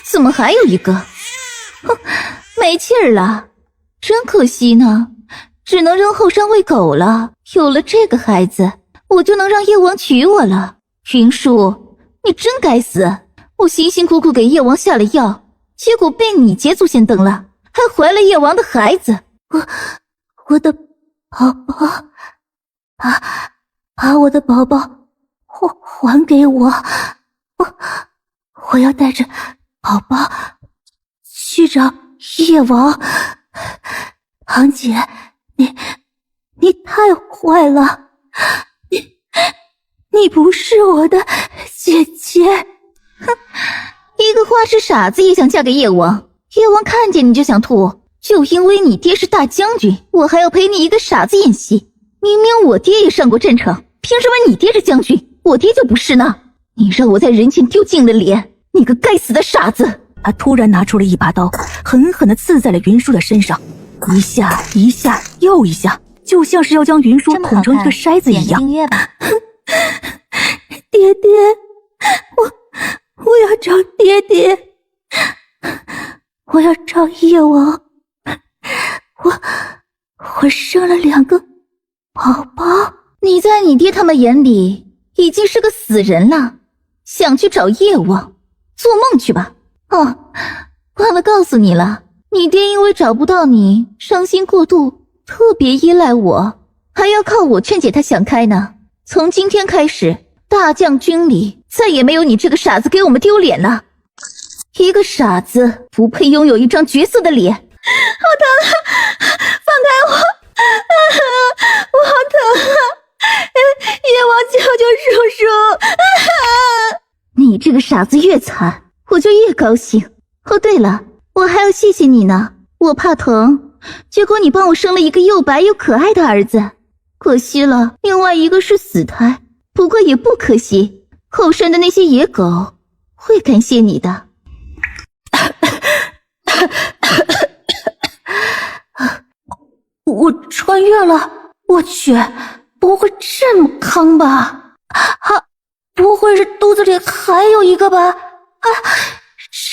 怎么还有一个？哼，没气儿了，真可惜呢，只能扔后山喂狗了。有了这个孩子，我就能让叶王娶我了。云舒，你真该死！我辛辛苦苦给叶王下了药，结果被你捷足先登了，还怀了叶王的孩子。我的宝宝，把我的宝宝还给我，我要带着宝宝去找叶王。堂姐，你太坏了，你不是我的姐姐。哼，一个花痴傻子也想嫁给叶王，叶王看见你就想吐，就因为你爹是大将军，我还要陪你一个傻子演戏。明明我爹也上过战场，凭什么你爹是将军，我爹就不是呢？你让我在人前丢尽了脸，你个该死的傻子！他突然拿出了一把刀，狠狠地刺在了云舒的身上，一下一下又一下，就像是要将云舒捅成一个筛子一样。订阅吧。爹爹，我要找爹爹，我要找叶王，我生了2个宝宝。你在你爹他们眼里已经是个死人了，想去找叶王，做梦去吧。忘了告诉你了，你爹因为找不到你，伤心过度，特别依赖我，还要靠我劝解他想开呢。从今天开始，大将军里再也没有你这个傻子给我们丢脸了。一个傻子不配拥有一张绝色的脸。好疼啊！放开我！我好疼啊！叶王，救救叔叔！你这个傻子越惨，我就越高兴。哦，对了，我还要谢谢你呢。我怕疼，结果你帮我生了一个又白又可爱的儿子。可惜了，另外一个是死胎，不过也不可惜，后山的那些野狗会感谢你的。我穿越了，我去，不会这么康吧？不会是肚子里还有一个吧？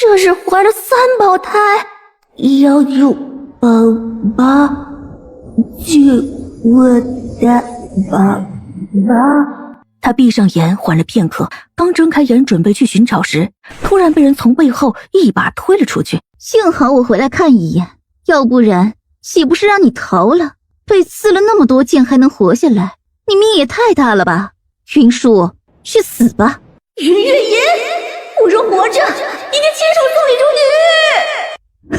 这是怀了3胞胎，要有宝宝，救我的宝宝。他闭上眼缓了片刻，刚睁开眼准备去寻找时，突然被人从背后一把推了出去。幸好我回来看一眼，要不然岂不是让你逃了？被刺了那么多剑还能活下来，你命也太大了吧！云舒，去死吧！云月言，我若活着，一定亲手送你入地狱！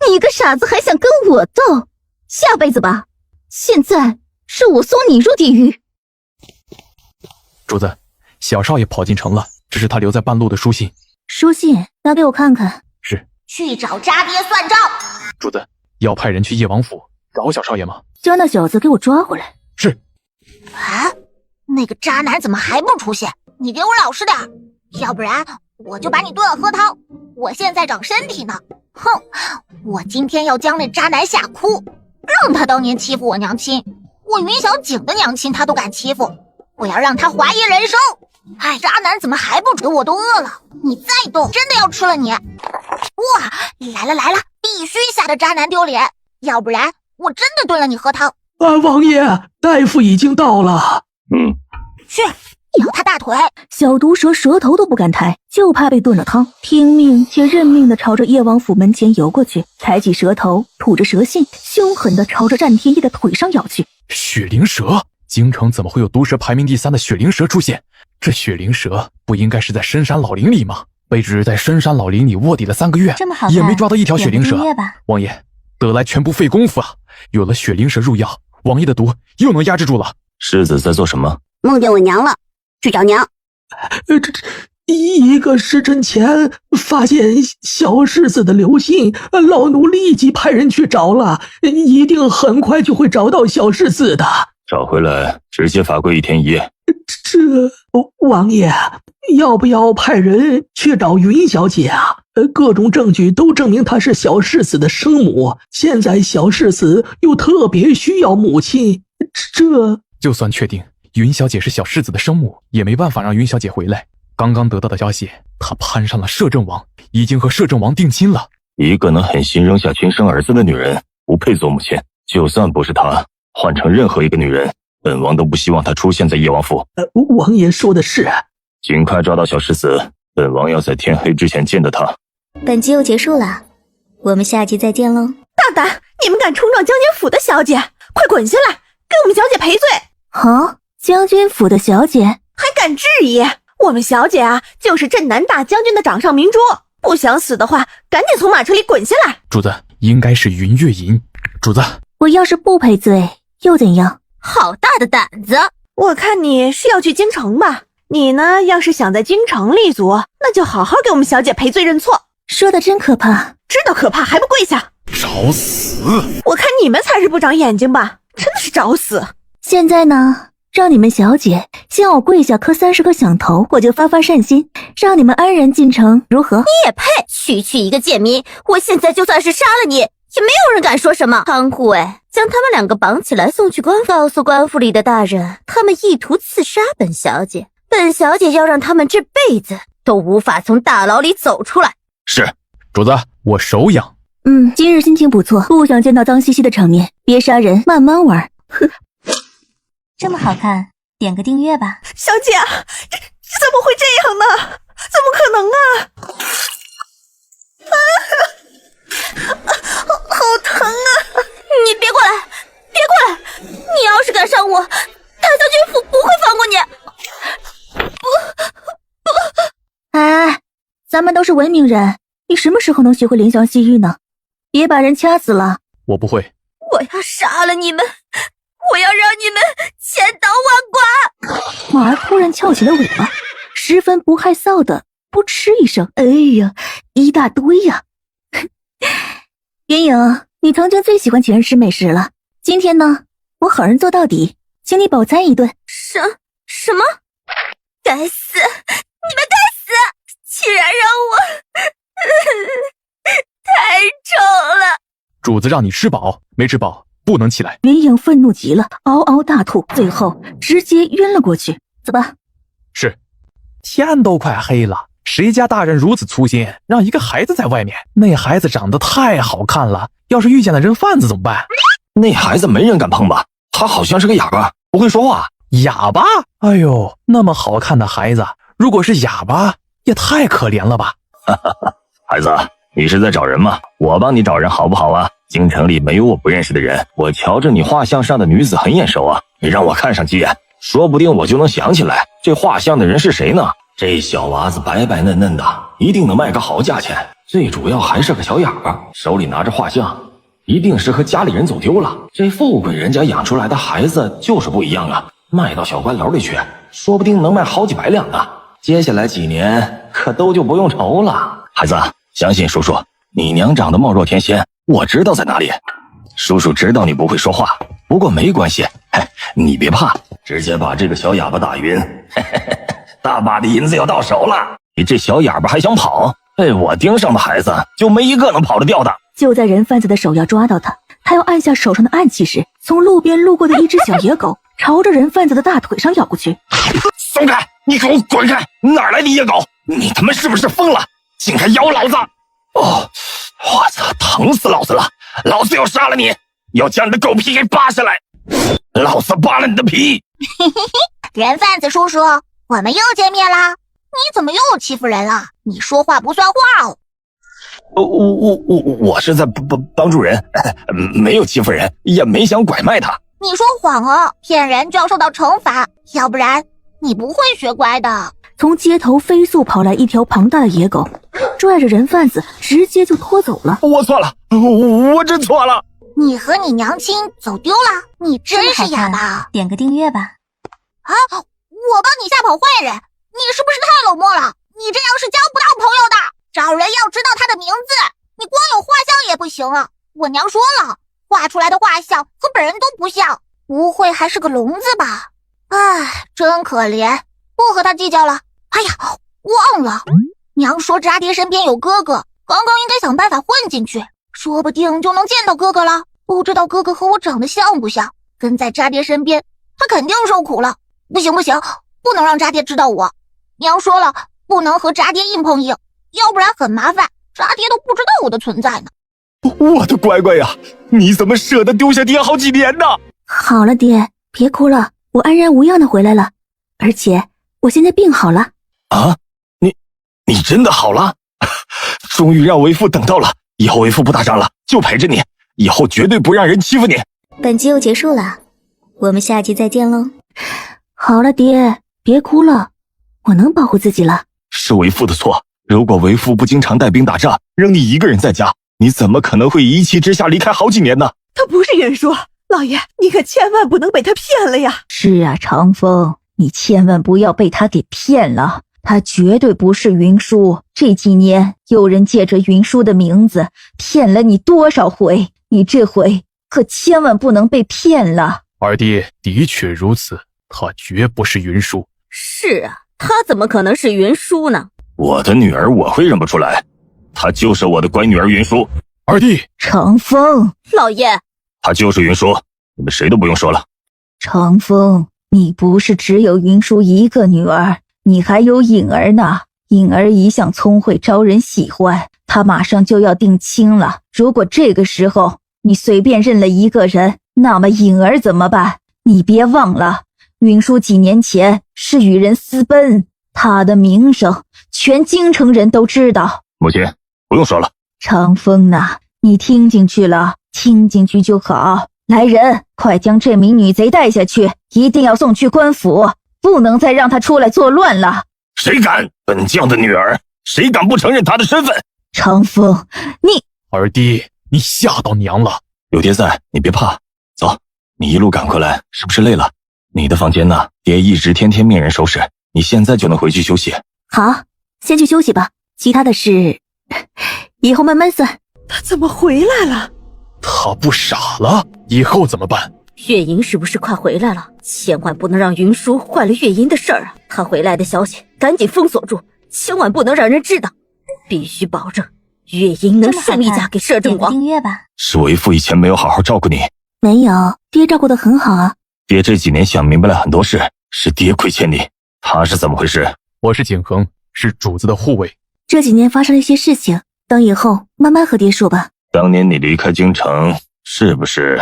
你个傻子还想跟我斗？下辈子吧！现在是我送你入地狱。主子，小少爷跑进城了，这是他留在半路的书信。书信拿给我看看。是。去找渣爹算账。主子，要派人去叶王府找小少爷吗？将那小子给我抓回来。是。那个渣男怎么还不出现？你给我老实点，要不然我就把你炖了喝汤。我现在长身体呢。哼，我今天要将那渣男吓哭，让他当年欺负我娘亲，我云小景的娘亲他都敢欺负，我要让他怀疑人生。渣男怎么还不出？我都饿了，你再动真的要吃了你。哇，来了，必须吓得渣男丢脸，要不然我真的炖了你喝汤。王爷，大夫已经到了。去咬他大腿。小毒蛇舌头都不敢抬，就怕被炖了汤，听命且认命地朝着叶王府门前游过去，抬起舌头吐着蛇信，凶狠地朝着战天一的腿上咬去。雪灵蛇？京城怎么会有毒蛇排名第3的雪灵蛇出现？这雪灵蛇不应该是在深山老林里吗？被指在深山老林里卧底了3个月，也没抓到一条雪灵蛇。王爷，得来全不费工夫啊！有了雪灵蛇入药，王爷的毒又能压制住了。世子在做什么？梦见我娘了，去找娘。1个时辰前发现小世子的留信，老奴立即派人去找了，一定很快就会找到小世子的。找回来直接罚跪1天1夜。王爷，要不要派人去找云小姐啊？各种证据都证明她是小世子的生母，现在小世子又特别需要母亲，就算确定云小姐是小世子的生母，也没办法让云小姐回来。刚刚得到的消息，他攀上了摄政王，已经和摄政王定亲了。一个能狠心扔下亲生儿子的女人，不配做母亲。就算不是她，换成任何一个女人，本王都不希望她出现在夜王府。王爷说的是。尽快抓到小世子，本王要在天黑之前见到她。本集又结束了，我们下集再见喽！大胆，你们敢冲撞将军府的小姐，快滚下来，给我们小姐赔罪！啊，将军府的小姐还敢质疑？我们小姐啊，就是镇南大将军的掌上明珠，不想死的话，赶紧从马车里滚下来！主子，应该是云月银。主子，我要是不赔罪又怎样？好大的胆子！我看你是要去京城吧？你呢，要是想在京城立足，那就好好给我们小姐赔罪认错。说的真可怕，知道可怕还不跪下？找死！我看你们才是不长眼睛吧，真的是找死！现在呢，让你们小姐先让我跪下磕30个响头，我就发善心，让你们安然进城，如何？你也配？区一个贱民！我现在就算是杀了你，也没有人敢说什么。仓库将他们2个绑起来送去官府，告诉官府里的大人，他们意图刺杀本小姐，本小姐要让他们这辈子都无法从大牢里走出来。是，主子，我手痒。今日心情不错，不想见到脏兮兮的场面，别杀人，慢慢玩。呵，这么好看，点个订阅吧。小姐，这怎么会这样呢？怎么可能啊！好疼啊！你别过来，别过来！你要是敢伤我，大将军府不会放过你。哎，咱们都是文明人，你什么时候能学会怜香惜玉呢？别把人掐死了。我不会。我要杀了你们，我要让你们千刀万剐！马儿突然翘起了尾巴，十分不害臊的扑哧一声，哎呀，一大堆呀！云影，你曾经最喜欢请人吃美食了，今天呢，我好人做到底，请你饱餐一顿。什么？该死！你们该死！竟然让我太丑了！主子让你吃饱，没吃饱不能起来。云影愤怒极了，嗷嗷大吐，最后直接晕了过去。走吧。是。天都快黑了，谁家大人如此粗心，让一个孩子在外面？那孩子长得太好看了，要是遇见了人贩子怎么办？那孩子没人敢碰吧？他好像是个哑巴，不会说话。哑巴？哎呦，那么好看的孩子，如果是哑巴，也太可怜了吧。孩子，你是在找人吗？我帮你找人好不好啊？京城里没有我不认识的人，我瞧着你画像上的女子很眼熟啊，你让我看上几眼，说不定我就能想起来这画像的人是谁呢。这小娃子白白嫩嫩的，一定能卖个好价钱。最主要还是个小哑巴，手里拿着画像，一定是和家里人走丢了。这富贵人家养出来的孩子就是不一样啊，卖到小官楼里去，说不定能卖好几百两呢。接下来几年可都就不用愁了。孩子，相信叔叔，你娘长得貌若天仙，我知道在哪里。叔叔知道你不会说话，不过没关系，你别怕，直接把这个小哑巴打晕，大把的银子要到手了。你这小哑巴还想跑？被我盯上的孩子就没一个能跑得掉的。就在人贩子的手要抓到他，他要按下手上的暗器时，从路边路过的一只小野狗朝着人贩子的大腿上咬过去。松开，你给我滚开！哪来的野狗？你他妈是不是疯了？竟敢咬老子！哦，我操，疼死老子了！老子要杀了你，要将你的狗皮给扒下来！老子扒了你的皮！人贩子叔叔，我们又见面啦！你怎么又欺负人了？你说话不算话哦！我是在帮助人，没有欺负人，也没想拐卖他。你说谎哦，骗人就要受到惩罚，要不然你不会学乖的。从街头飞速跑来一条庞大的野狗，拽着人贩子直接就拖走了。我错了，我真错了。你和你娘亲走丢了，你真是哑巴。点个订阅吧。啊，我帮你吓跑坏人，你是不是太冷漠了？你这样是交不到朋友的。找人要知道他的名字，你光有画像也不行啊。我娘说了，画出来的画像和本人都不像，不会还是个聋子吧？唉，真可怜，不和他计较了。哎呀，忘了，娘说渣爹身边有哥哥，刚刚应该想办法混进去，说不定就能见到哥哥了。不知道哥哥和我长得像不像，跟在渣爹身边，他肯定受苦了。不行，不能让渣爹知道我。娘说了，不能和渣爹硬碰硬，要不然很麻烦，渣爹都不知道我的存在呢。我的乖乖呀，你怎么舍得丢下爹好几年呢？好了，爹，别哭了，我安然无恙的回来了，而且我现在病好了。啊，你真的好了？终于让为父等到了，以后为父不打仗了，就陪着你，以后绝对不让人欺负你。本集又结束了，我们下集再见喽。好了，爹，别哭了，我能保护自己了。是为父的错，如果为父不经常带兵打仗，扔你一个人在家，你怎么可能会一气之下离开好几年呢？他不是云舒，老爷，你可千万不能被他骗了呀！是啊，长风，你千万不要被他给骗了，他绝对不是云舒。这几年有人借着云舒的名字骗了你多少回，你这回可千万不能被骗了。二弟的确如此，他绝不是云舒。是啊，他怎么可能是云舒呢？我的女儿我会认不出来，她就是我的乖女儿云舒。二弟，长风，老爷，她就是云舒，你们谁都不用说了。长风，你不是只有云舒一个女儿，你还有颖儿呢。颖儿一向聪慧招人喜欢，她马上就要定亲了，如果这个时候你随便认了一个人，那么颖儿怎么办？你别忘了，云舒几年前是与人私奔，她的名声全京城人都知道。母亲，不用说了。长风呐，你听进去了，听进去就好。来人，快将这名女贼带下去，一定要送去官府，不能再让她出来作乱了。谁敢？本将的女儿，谁敢不承认她的身份？长风，你……二弟，你吓到娘了。有爹在，你别怕。走，你一路赶过来，是不是累了？你的房间呢？爹一直天天命人收拾，你现在就能回去休息。好，先去休息吧，其他的事以后慢慢算。他怎么回来了？他不傻了，以后怎么办？月莹是不是快回来了？千万不能让云舒坏了月莹的事儿啊！他回来的消息赶紧封锁住，千万不能让人知道，必须保证月莹能顺利嫁给摄政王。订阅吧。是为父以前没有好好照顾你。没有，爹照顾得很好啊。爹这几年想明白了很多事，是爹亏欠你。他是怎么回事？我是景恒，是主子的护卫。这几年发生了一些事情，等以后慢慢和爹说吧。当年你离开京城，是不是？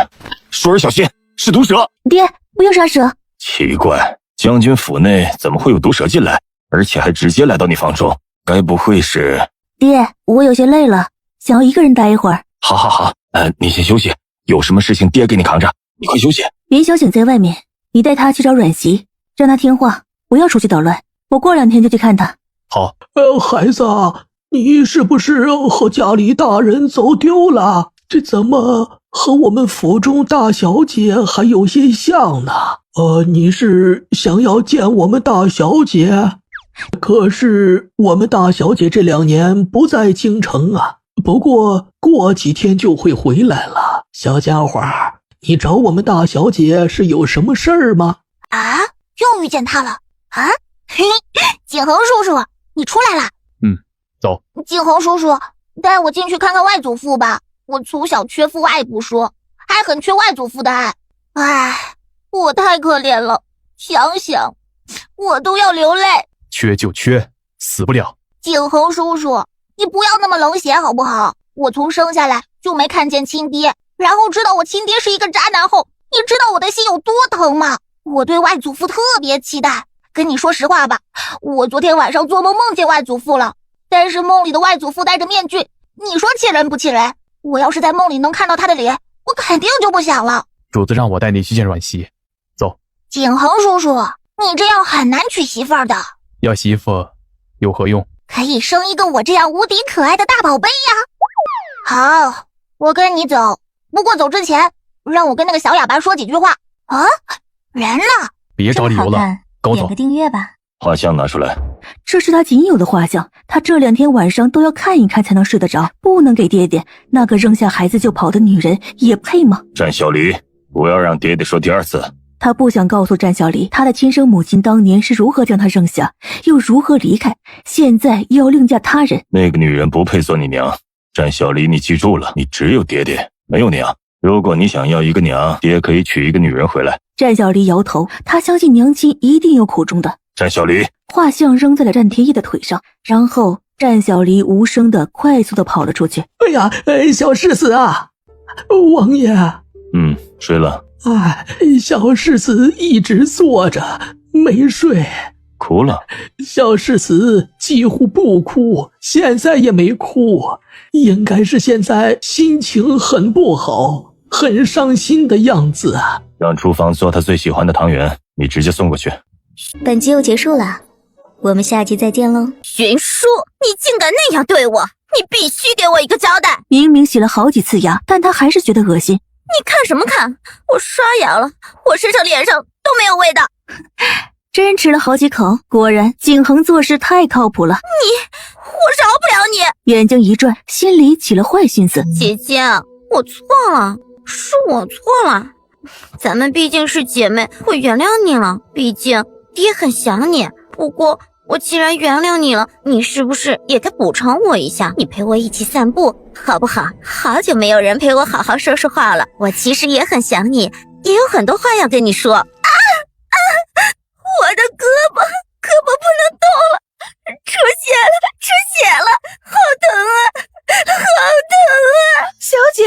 舒儿小心，是毒蛇！爹，不要杀蛇。奇怪，将军府内怎么会有毒蛇进来，而且还直接来到你房中？该不会是……爹，我有些累了，想要一个人待一会儿。好，你先休息，有什么事情爹给你扛着，你快休息。云小醒在外面，你带他去找阮熙，让他听话，不要出去捣乱。我过2天就去看他。好。孩子，你是不是和家里大人走丢了？这怎么和我们府中大小姐还有些像呢？你是想要见我们大小姐？可是我们大小姐这2年不在京城啊，不过过几天就会回来了。小家伙，你找我们大小姐是有什么事儿吗？啊，又遇见他了啊！嘿，景恒叔叔，你出来啦！走。景恒叔叔，带我进去看看外祖父吧。我从小缺父爱不说，还很缺外祖父的爱。唉，我太可怜了，想想我都要流泪。缺就缺，死不了。景恒叔叔，你不要那么冷血好不好？我从生下来就没看见亲爹，然后知道我亲爹是一个渣男后，你知道我的心有多疼吗？我对外祖父特别期待。跟你说实话吧，我昨天晚上做梦梦见外祖父了，但是梦里的外祖父戴着面具，你说气人不气人？我要是在梦里能看到他的脸，我肯定就不想了。主子让我带你去见阮熙。走。景恒叔叔，你这样很难娶媳妇儿的。要媳妇有何用？可以生一个我这样无敌可爱的大宝贝呀。好，我跟你走，不过走之前让我跟那个小哑巴说几句话啊。人呢？别找理由了，跟我走。点个订阅吧。画像拿出来。这是他仅有的画像，他这2天晚上都要看一看才能睡得着，不能给爹爹。那个扔下孩子就跑的女人也配吗？战小离，不要让爹爹说第2次。他不想告诉战小离，他的亲生母亲当年是如何将他扔下，又如何离开，现在又要另嫁他人。那个女人不配做你娘。战小离，你记住了，你只有爹爹，没有娘。如果你想要一个娘，爹可以娶一个女人回来。战小离摇头，他相信娘亲一定有苦衷的。战小离。画像扔在了战天一的腿上，然后战小离无声的快速的跑了出去。哎呀，小世子啊，王爷。睡了。小世子一直坐着没睡。哭了？小世子几乎不哭，现在也没哭，应该是现在心情很不好，很伤心的样子啊。让厨房做他最喜欢的汤圆，你直接送过去。本集又结束了，我们下集再见喽。云舒，你竟敢那样对我，你必须给我一个交代。明明洗了好几次牙，但他还是觉得恶心。你看什么看？我刷牙了，我身上脸上都没有味道。真吃了好几口，果然景恒做事太靠谱了。我饶不了你！眼睛一转，心里起了坏心思。姐姐，我错了，是我错了。咱们毕竟是姐妹，我原谅你了。毕竟爹很想你，不过我既然原谅你了，你是不是也该补偿我一下？你陪我一起散步，好不好？好久没有人陪我好好说说话了。我其实也很想你，也有很多话要跟你说。我的胳膊不能动了，出血了，好疼啊，好疼啊！小姐，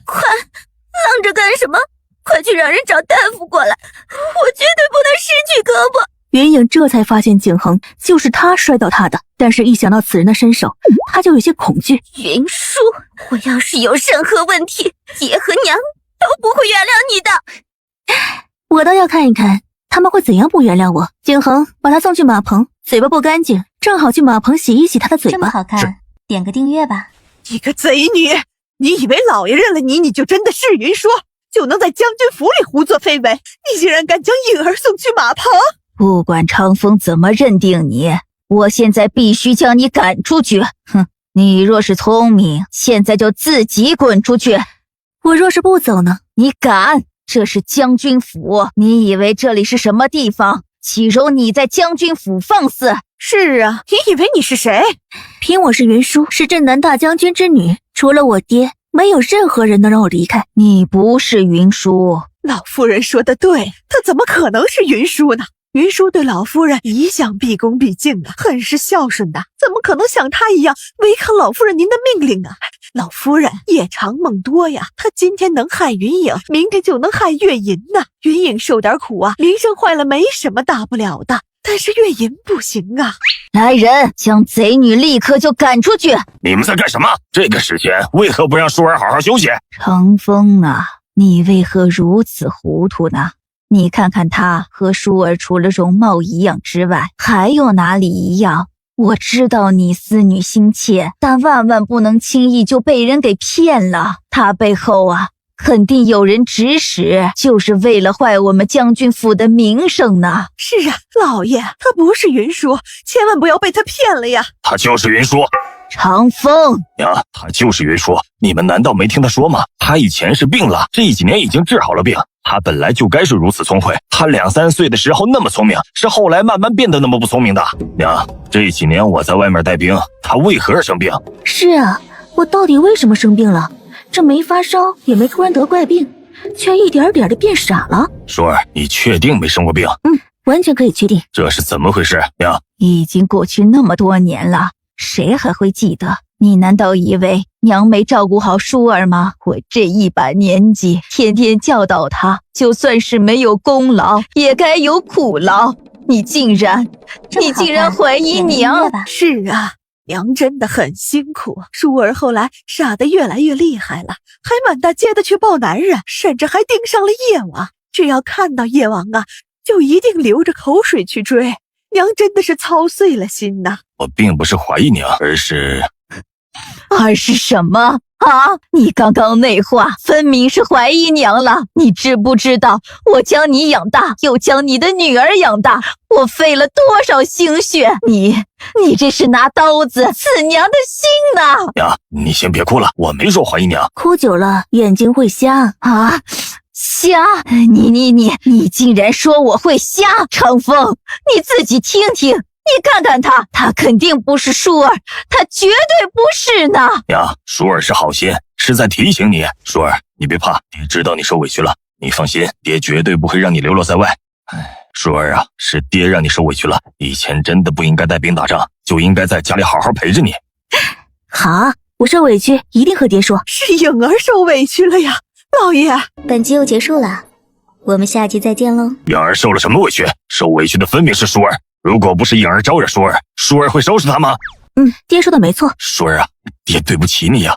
快，愣着干什么？快去让人找大夫过来，我绝对不能失去胳膊。云影这才发现景恒就是他摔倒他的，但是一想到此人的身手，他就有些恐惧。云舒，我要是有任何问题，爹和娘都不会原谅你的。我倒要看一看他们会怎样不原谅我。景恒把他送去马棚，嘴巴不干净，正好去马棚洗一洗他的嘴巴。这么好看，点个订阅吧。你个贼女，你以为老爷认了你，你就真的是云舒，就能在将军府里胡作非为？你竟然敢将颖儿送去马棚！不管长风怎么认定你，我现在必须将你赶出去。哼，你若是聪明，现在就自己滚出去。我若是不走呢？你敢？这是将军府，你以为这里是什么地方？岂容你在将军府放肆？是啊，你以为你是谁？凭我是云舒，是镇南大将军之女，除了我爹，没有任何人能让我离开。你不是云舒。老夫人说的对，她怎么可能是云舒呢？云舒对老夫人一向毕恭毕敬的，很是孝顺的，怎么可能像她一样违抗老夫人您的命令啊？老夫人夜长梦多呀，她今天能害云影，明天就能害月银呐。云影受点苦啊，名声坏了没什么大不了的，但是月银不行啊。来人，将贼女立刻就赶出去！你们在干什么？这个时间为何不让舒儿好好休息？长风啊，你为何如此糊涂呢？你看看她和舒儿除了容貌一样之外，还有哪里一样？我知道你思女心切，但万万不能轻易就被人给骗了。她背后啊，肯定有人指使，就是为了坏我们将军府的名声呢。是啊，老爷，她不是云舒，千万不要被她骗了呀。她就是云舒。长风娘，她就是云舒，你们难道没听她说吗？她以前是病了，这几年已经治好了病。她本来就该是如此聪慧，她2、3岁的时候那么聪明，是后来慢慢变得那么不聪明的。娘，这几年我在外面带兵，她为何而生病？是啊，我到底为什么生病了？这没发烧，也没突然得怪病，却一点点的变傻了。舒儿，你确定没生过病？完全可以确定。这是怎么回事？娘，已经过去那么多年了，谁还会记得？你难道以为娘没照顾好舒儿吗？我这一把年纪，天天教导她，就算是没有功劳，也该有苦劳。你竟然怀疑娘？是啊，娘真的很辛苦。舒儿后来傻得越来越厉害了，还满大街的去抱男人，甚至还盯上了夜王。只要看到夜王啊，就一定流着口水去追。娘真的是操碎了心呐。我并不是怀疑娘，而是什么啊？你刚刚那话分明是怀疑娘了。你知不知道我将你养大，又将你的女儿养大，我费了多少心血？你这是拿刀子刺娘的心呐！娘，你先别哭了，我没说怀疑娘。哭久了眼睛会瞎啊！瞎？你竟然说我会瞎？长风，你自己听听，你看看他肯定不是舒儿，他绝对不是呢。娘，舒儿是好心，是在提醒你。舒儿，你别怕，爹知道你受委屈了，你放心，爹绝对不会让你流落在外。舒儿啊，是爹让你受委屈了，以前真的不应该带兵打仗，就应该在家里好好陪着你。好，我受委屈一定和爹说。是颖儿受委屈了呀，老爷。本集又结束了，我们下集再见喽。颖儿受了什么委屈？受委屈的分明是舒儿。如果不是颖儿招惹舒儿，舒儿会收拾他吗？爹说的没错。舒儿啊，爹对不起你呀。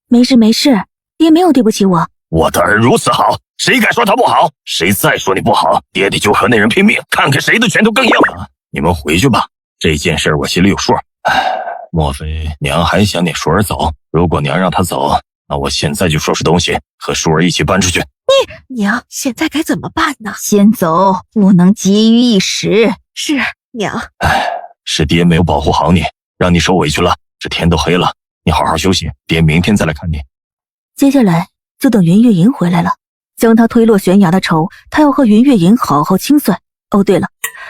没事没事，爹没有对不起我。我的儿如此好，谁敢说他不好？谁再说你不好，爹得就和那人拼命，看看谁的拳头更硬。你们回去吧，这件事我心里有数。莫非娘还想撵舒儿走？如果娘让她走，那我现在就收拾东西，和舒儿一起搬出去。娘，现在该怎么办呢？先走，不能急于一时。是娘。是爹没有保护好你，让你受委屈了。这天都黑了，你好好休息，爹明天再来看你。接下来就等云月银回来了，将他推落悬崖的仇，他要和云月银好好清算。哦，对了，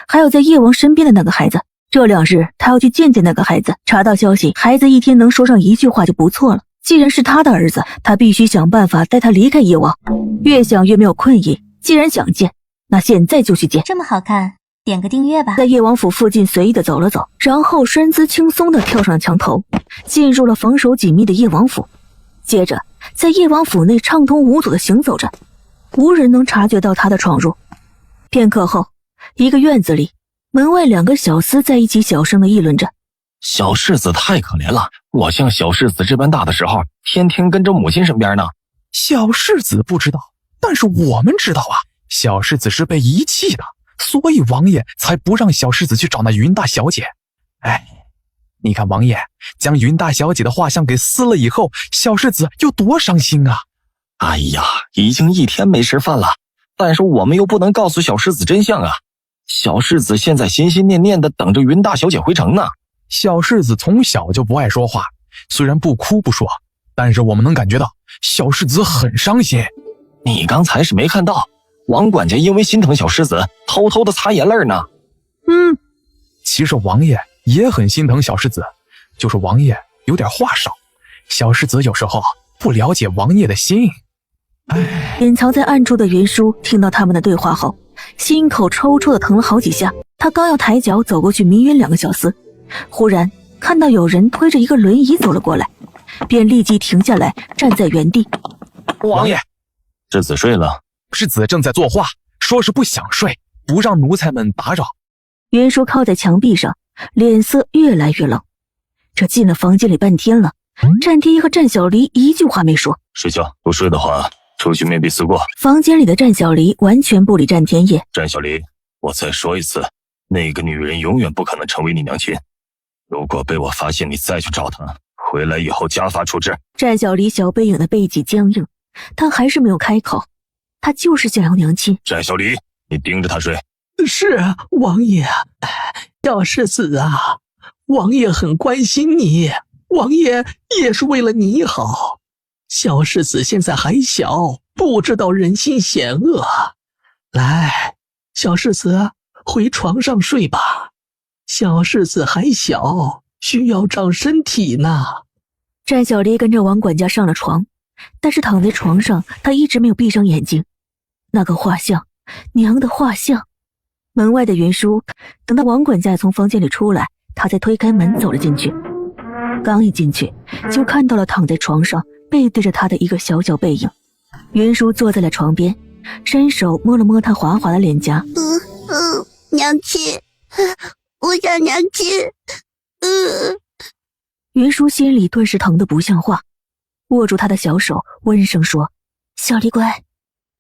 还有在叶王身边的那个孩子，这2日他要去见见那个孩子。查到消息，孩子一天能说上1句话就不错了。既然是他的儿子，他必须想办法带他离开叶王。越想越没有困意，既然想见，那现在就去见。这么好看，点个订阅吧。在叶王府附近随意的走了走，然后身姿轻松的跳上了墙头，进入了防守紧密的叶王府。接着在叶王府内畅通无阻的行走着，无人能察觉到他的闯入。片刻后，一个院子里，门外2个小厮在一起小声的议论着。小世子太可怜了，我像小世子这般大的时候，天天跟着母亲身边呢。小世子不知道，但是我们知道啊，小世子是被遗弃的，所以王爷才不让小世子去找那云大小姐。哎，你看王爷将云大小姐的画像给撕了以后，小世子有多伤心啊！哎呀，已经1天没吃饭了，但是我们又不能告诉小世子真相啊。小世子现在心心念念的等着云大小姐回城呢。小世子从小就不爱说话，虽然不哭不说，但是我们能感觉到小世子很伤心。你刚才是没看到，王管家因为心疼小世子，偷偷的擦眼泪呢。其实王爷也很心疼小世子，就是王爷有点话少，小世子有时候不了解王爷的心。隐藏在暗处的云舒听到他们的对话后，心口抽抽的疼了好几下。他刚要抬脚走过去迷晕2个小厮，忽然看到有人推着一个轮椅走了过来，便立即停下来站在原地。王爷，世子睡了？世子正在作画，说是不想睡，不让奴才们打扰。云舒靠在墙壁上，脸色越来越冷。这进了房间里半天了，战天一和战小离一句话没说。睡觉，不睡的话出去面壁思过。房间里的战小离完全不理战天夜。战小离，我再说一次，那个女人永远不可能成为你娘亲。如果被我发现你再去找她，回来以后家法处置。战小离小背影的背脊僵硬，他还是没有开口。他就是想要娘亲。战小离，你盯着她睡。是啊，王爷。小世子啊，王爷很关心你，王爷也是为了你好。小世子现在还小，不知道人心险恶。来，小世子回床上睡吧，小世子还小，需要长身体呢。战小离跟着王管家上了床，但是躺在床上，他一直没有闭上眼睛。那个画像，娘的画像。门外的云舒等到王管家从房间里出来，他才推开门走了进去。刚一进去，就看到了躺在床上背对着他的一个小小背影。云舒坐在了床边，伸手摸了摸他滑滑的脸颊。娘亲，我想娘亲。云舒心里顿时疼得不像话，握住他的小手，温声说：“小离乖，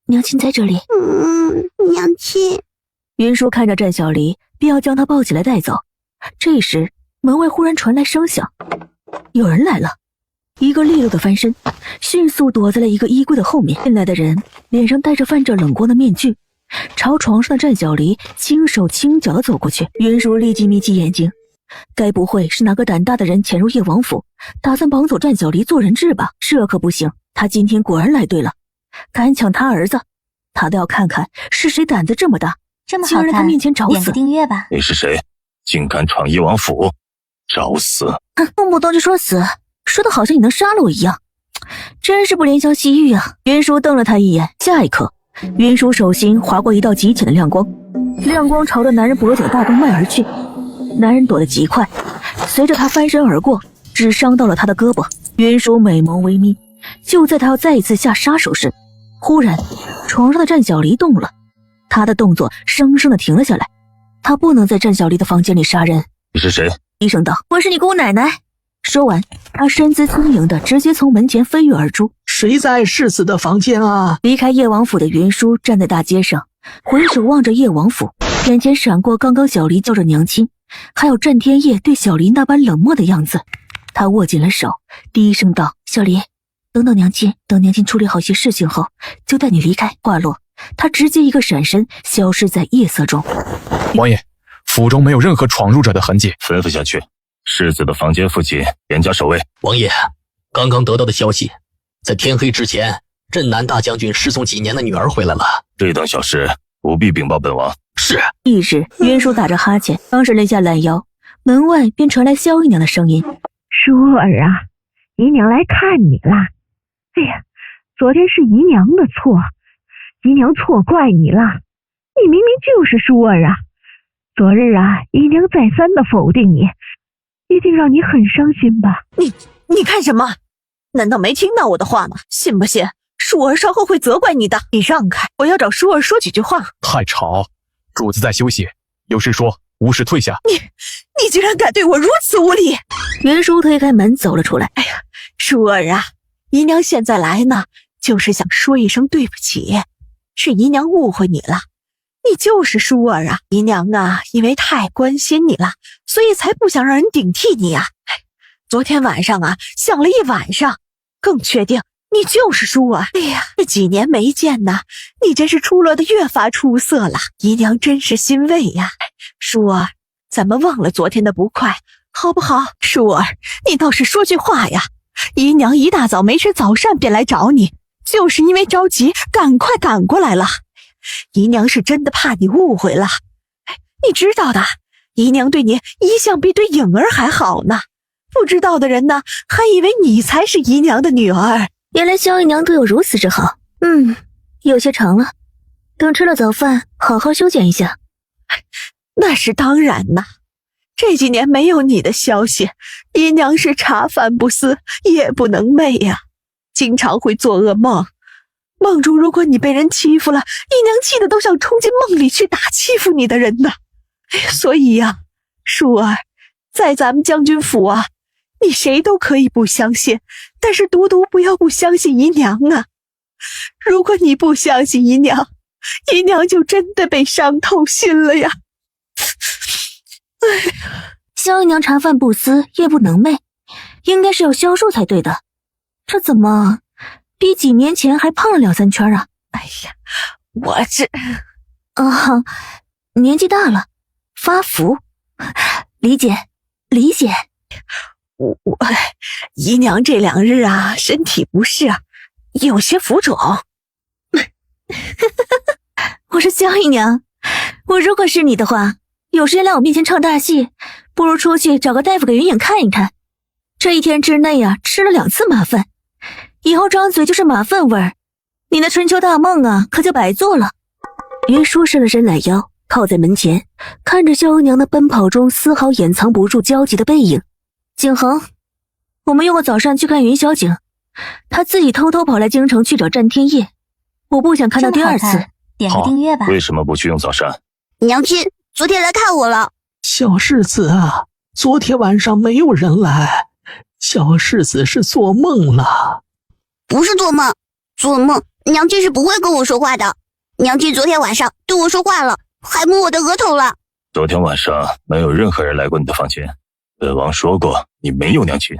娘亲在这里。”娘亲。云舒看着战小离，便要将他抱起来带走。这时门外忽然传来声响，有人来了。一个利落的翻身，迅速躲在了一个衣柜的后面。进来的人脸上戴着泛着冷光的面具，朝床上的战小离轻手轻脚地走过去。云舒立即眯起眼睛，该不会是哪个胆大的人潜入叶王府，打算绑走战小离做人质吧？这可不行，他今天果然来对了，敢抢他儿子，他都要看看是谁胆子这么大，这么好看，竟然在他面前找死。点个订阅吧。你是谁？竟敢闯叶王府，找死！动不动就说死，说的好像你能杀了我一样，真是不怜香惜玉啊！云舒瞪了他一眼，下一刻，云舒手心划过一道极浅的亮光，亮光朝着男人脖颈大动脉而去，男人躲得极快，随着他翻身而过，只伤到了他的胳膊。云舒美眸微眯，就在他要再一次下杀手时，忽然床上的战小离动了，他的动作生生的停了下来。他不能在战小离的房间里杀人。你是谁？低声道：“我是你姑奶奶。”说完，他身姿轻盈的直接从门前飞跃而出。谁在世子的房间啊？离开叶王府的云舒站在大街上，回首望着叶王府，眼前闪过刚刚小离叫着娘亲，还有战天夜对小离那般冷漠的样子。他握紧了手，低声道：“小离，等等娘亲，等娘亲处理好些事情后，就带你离开。”话落，他直接一个闪身，消失在夜色中。王爷，府中没有任何闯入者的痕迹。吩咐下去，世子的房间附近严加守卫。王爷，刚刚得到的消息，在天黑之前，镇南大将军失踪几年的女儿回来了。这等小事不必禀报本王。是。一时，云舒打着哈欠，刚是肋下懒腰，门外便传来萧姨娘的声音：“舒儿啊，姨娘来看你了。哎呀，昨天是姨娘的错，姨娘错怪你了。你明明就是舒儿啊。昨日啊，姨娘再三的否定你，一定让你很伤心吧？你看什么？难道没听到我的话吗？信不信舒儿稍后会责怪你的？你让开，我要找舒儿说几句话。太吵，主子在休息，有事说，无事退下。你竟然敢对我如此无礼！云舒推开门走了出来。哎呀，舒儿啊，姨娘现在来呢，就是想说一声对不起，是姨娘误会你了。你就是舒儿啊，姨娘啊，因为太关心你了，所以才不想让人顶替你啊。昨天晚上啊，想了一晚上，更确定你就是舒儿。哎呀，这几年没见呐，你真是出落得越发出色了，姨娘真是欣慰呀。舒儿，咱们忘了昨天的不快，好不好？舒儿，你倒是说句话呀。姨娘一大早没吃早膳便来找你，就是因为着急，赶快赶过来了。姨娘是真的怕你误会了。你知道的，姨娘对你一向比对颖儿还好呢。不知道的人呢，还以为你才是姨娘的女儿。原来萧姨娘对我如此之好。有些长了，等吃了早饭，好好修剪一下。那是当然呐。这几年没有你的消息，姨娘是茶饭不思，夜不能寐呀，经常会做噩梦。梦中如果你被人欺负了，姨娘气得都想冲进梦里去打欺负你的人呢。所以呀，舒儿，在咱们将军府啊，你谁都可以不相信，但是独独不要不相信姨娘啊。如果你不相信姨娘，姨娘就真的被伤透心了呀。萧姨娘茶饭不思，夜不能寐，应该是要消瘦才对的，这怎么比几年前还胖了2-3圈啊？哎呀，我这……年纪大了，发福，理解。我姨娘这2日啊，身体不适，有些浮肿。我说萧姨娘，我如果是你的话，有时间来我面前唱大戏，不如出去找个大夫给云影看一看。这1天之内啊，吃了2次马粪，以后张嘴就是马粪味儿，你那春秋大梦啊，可就白做了。云舒伸了伸懒腰，靠在门前，看着萧姨娘那奔跑中丝毫掩藏不住焦急的背影。景恒，我们用过早膳去看云小景，她自己偷偷跑来京城去找战天夜，我不想看到第2次。点个订阅吧。为什么不去用早膳？娘亲昨天来看我了。小世子啊，昨天晚上没有人来，小世子是做梦了。不是做梦，做梦娘亲是不会跟我说话的。娘亲昨天晚上对我说话了，还摸我的额头了。昨天晚上没有任何人来过你的房间，本王说过你没有娘亲。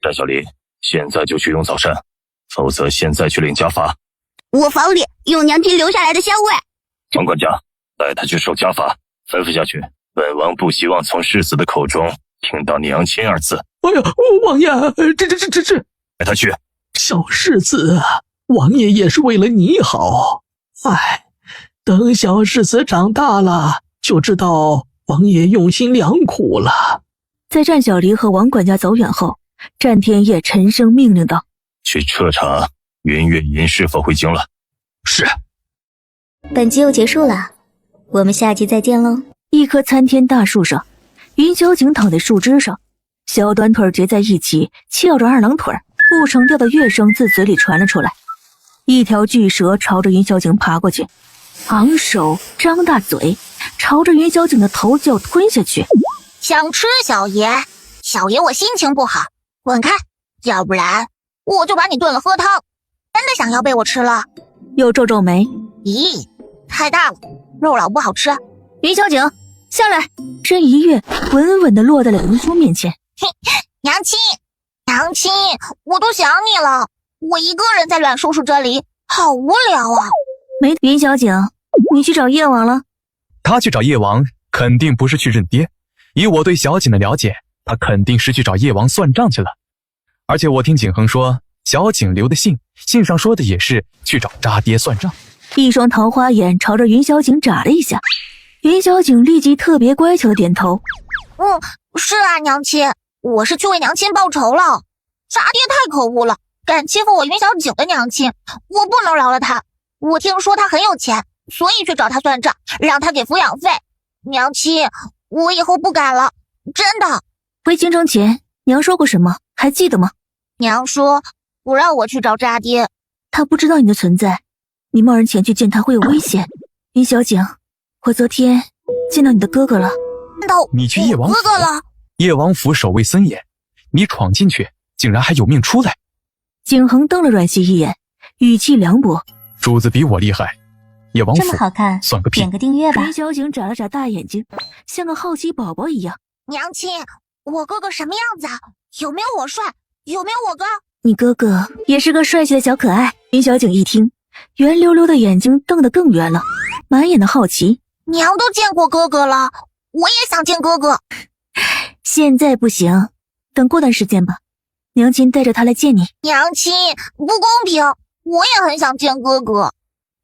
战小离，现在就去用早膳，否则现在去领家法。我房里有娘亲留下来的香味。王管家，带他去受家法，吩咐下去。本王不希望从世子的口中听到娘亲2字。哎呀，王爷，这，带他去。小世子，王爷也是为了你好。等小世子长大了，就知道王爷用心良苦了。在战小离和王管家走远后，战天夜沉声命令道：“去彻查云月吟是否回京了。”是。本集又结束了，我们下集再见喽。一棵参天大树上，云小景躺在树枝上，小短腿结在一起，翘着二郎腿，不成调的乐声自嘴里传了出来。一条巨蛇朝着云小景爬过去，昂首张大嘴，朝着云小景的头就要吞下去。想吃小爷？小爷我心情不好，滚开，要不然我就把你炖了喝汤。真的想要被我吃了？又皱皱眉，咦，太大了，肉老不好吃。云小景下来，身一跃，稳稳地落在了云舒面前。娘亲，娘亲，我都想你了，我一个人在阮叔叔这里好无聊啊。没，云小景，你去找叶王了？他去找叶王肯定不是去认爹，以我对小景的了解，他肯定是去找叶王算账去了。而且我听景恒说，小景留的信上说的也是去找渣爹算账。一双桃花眼朝着云小景眨了一下，云小景立即特别乖巧的点头。是啊，娘亲，我是去为娘亲报仇了。渣爹太可恶了，敢欺负我云小景的娘亲，我不能饶了他。我听说他很有钱，所以去找他算账，让他给抚养费。娘亲，我以后不敢了，真的。回京城前，娘说过什么，还记得吗？娘说不让我去找渣爹。他不知道你的存在，你贸然前去见他会有危险。云小景，我昨天见到你的哥哥了。你去叶王府了？叶王府守卫森严，你闯进去竟然还有命出来。景恒瞪了阮熙一眼，语气凉薄。主子比我厉害，叶王府这么好看，算个屁。点个订阅吧。云小景眨了眨大眼睛，像个好奇宝宝一样。娘亲，我哥哥什么样子啊？有没有我帅？有没有我高？你哥哥也是个帅气的小可爱。云小景一听，圆溜溜的眼睛瞪得更圆了，满眼的好奇。娘都见过哥哥了，我也想见哥哥。现在不行，等过段时间吧，娘亲带着他来见你。娘亲，不公平，我也很想见哥哥。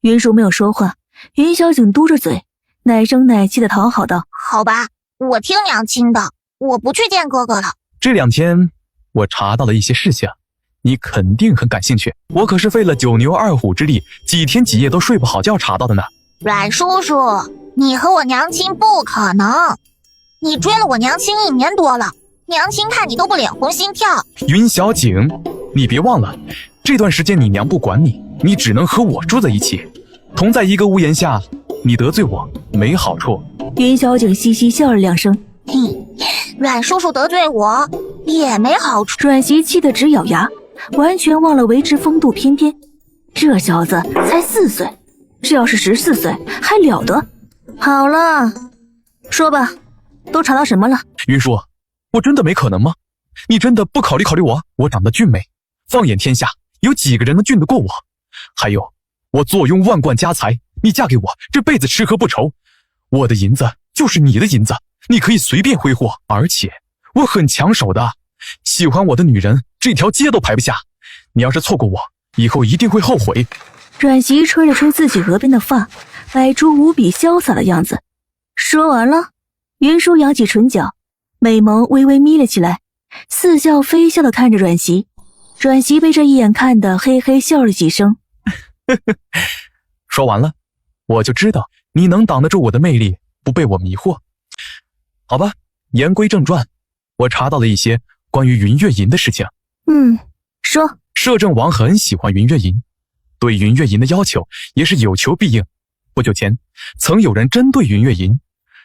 云舒没有说话，云小景嘟着嘴，奶声奶气的讨好道：好吧，我听娘亲的，我不去见哥哥了。这2天我查到了一些事情，你肯定很感兴趣。我可是费了9牛2虎之力，几天几夜都睡不好觉查到的呢。阮叔叔，你和我娘亲不可能，你追了我娘亲1年多了，娘亲看你都不脸红心跳。云小景，你别忘了，这段时间你娘不管你，你只能和我住在一起，同在一个屋檐下，你得罪我没好处。云小景嘻嘻笑了2声，阮叔叔得罪我也没好处。阮熙气得直咬牙，完全忘了维持风度翩翩。这小子才4岁，这要是14岁还了得。好了，说吧，都查到什么了？云舒，我真的没可能吗？你真的不考虑考虑我？我长得俊美，放眼天下有几个人能俊得过我？还有，我坐拥万贯家财，你嫁给我这辈子吃喝不愁。我的银子就是你的银子，你可以随便挥霍，而且我很抢手的，喜欢我的女人这条街都排不下。你要是错过我，以后一定会后悔。阮熙吹了吹自己额边的发，摆出无比潇洒的样子。说完了，云舒扬起唇角，美眸微微眯了起来，似笑非笑地看着阮熙。阮熙被这一眼看得嘿嘿笑了几声。说完了，我就知道你能挡得住我的魅力，不被我迷惑。好吧，言归正传，我查到了一些关于云月银的事情。说。摄政王很喜欢云月银，对云月银的要求也是有求必应。不久前，曾有人针对云月银，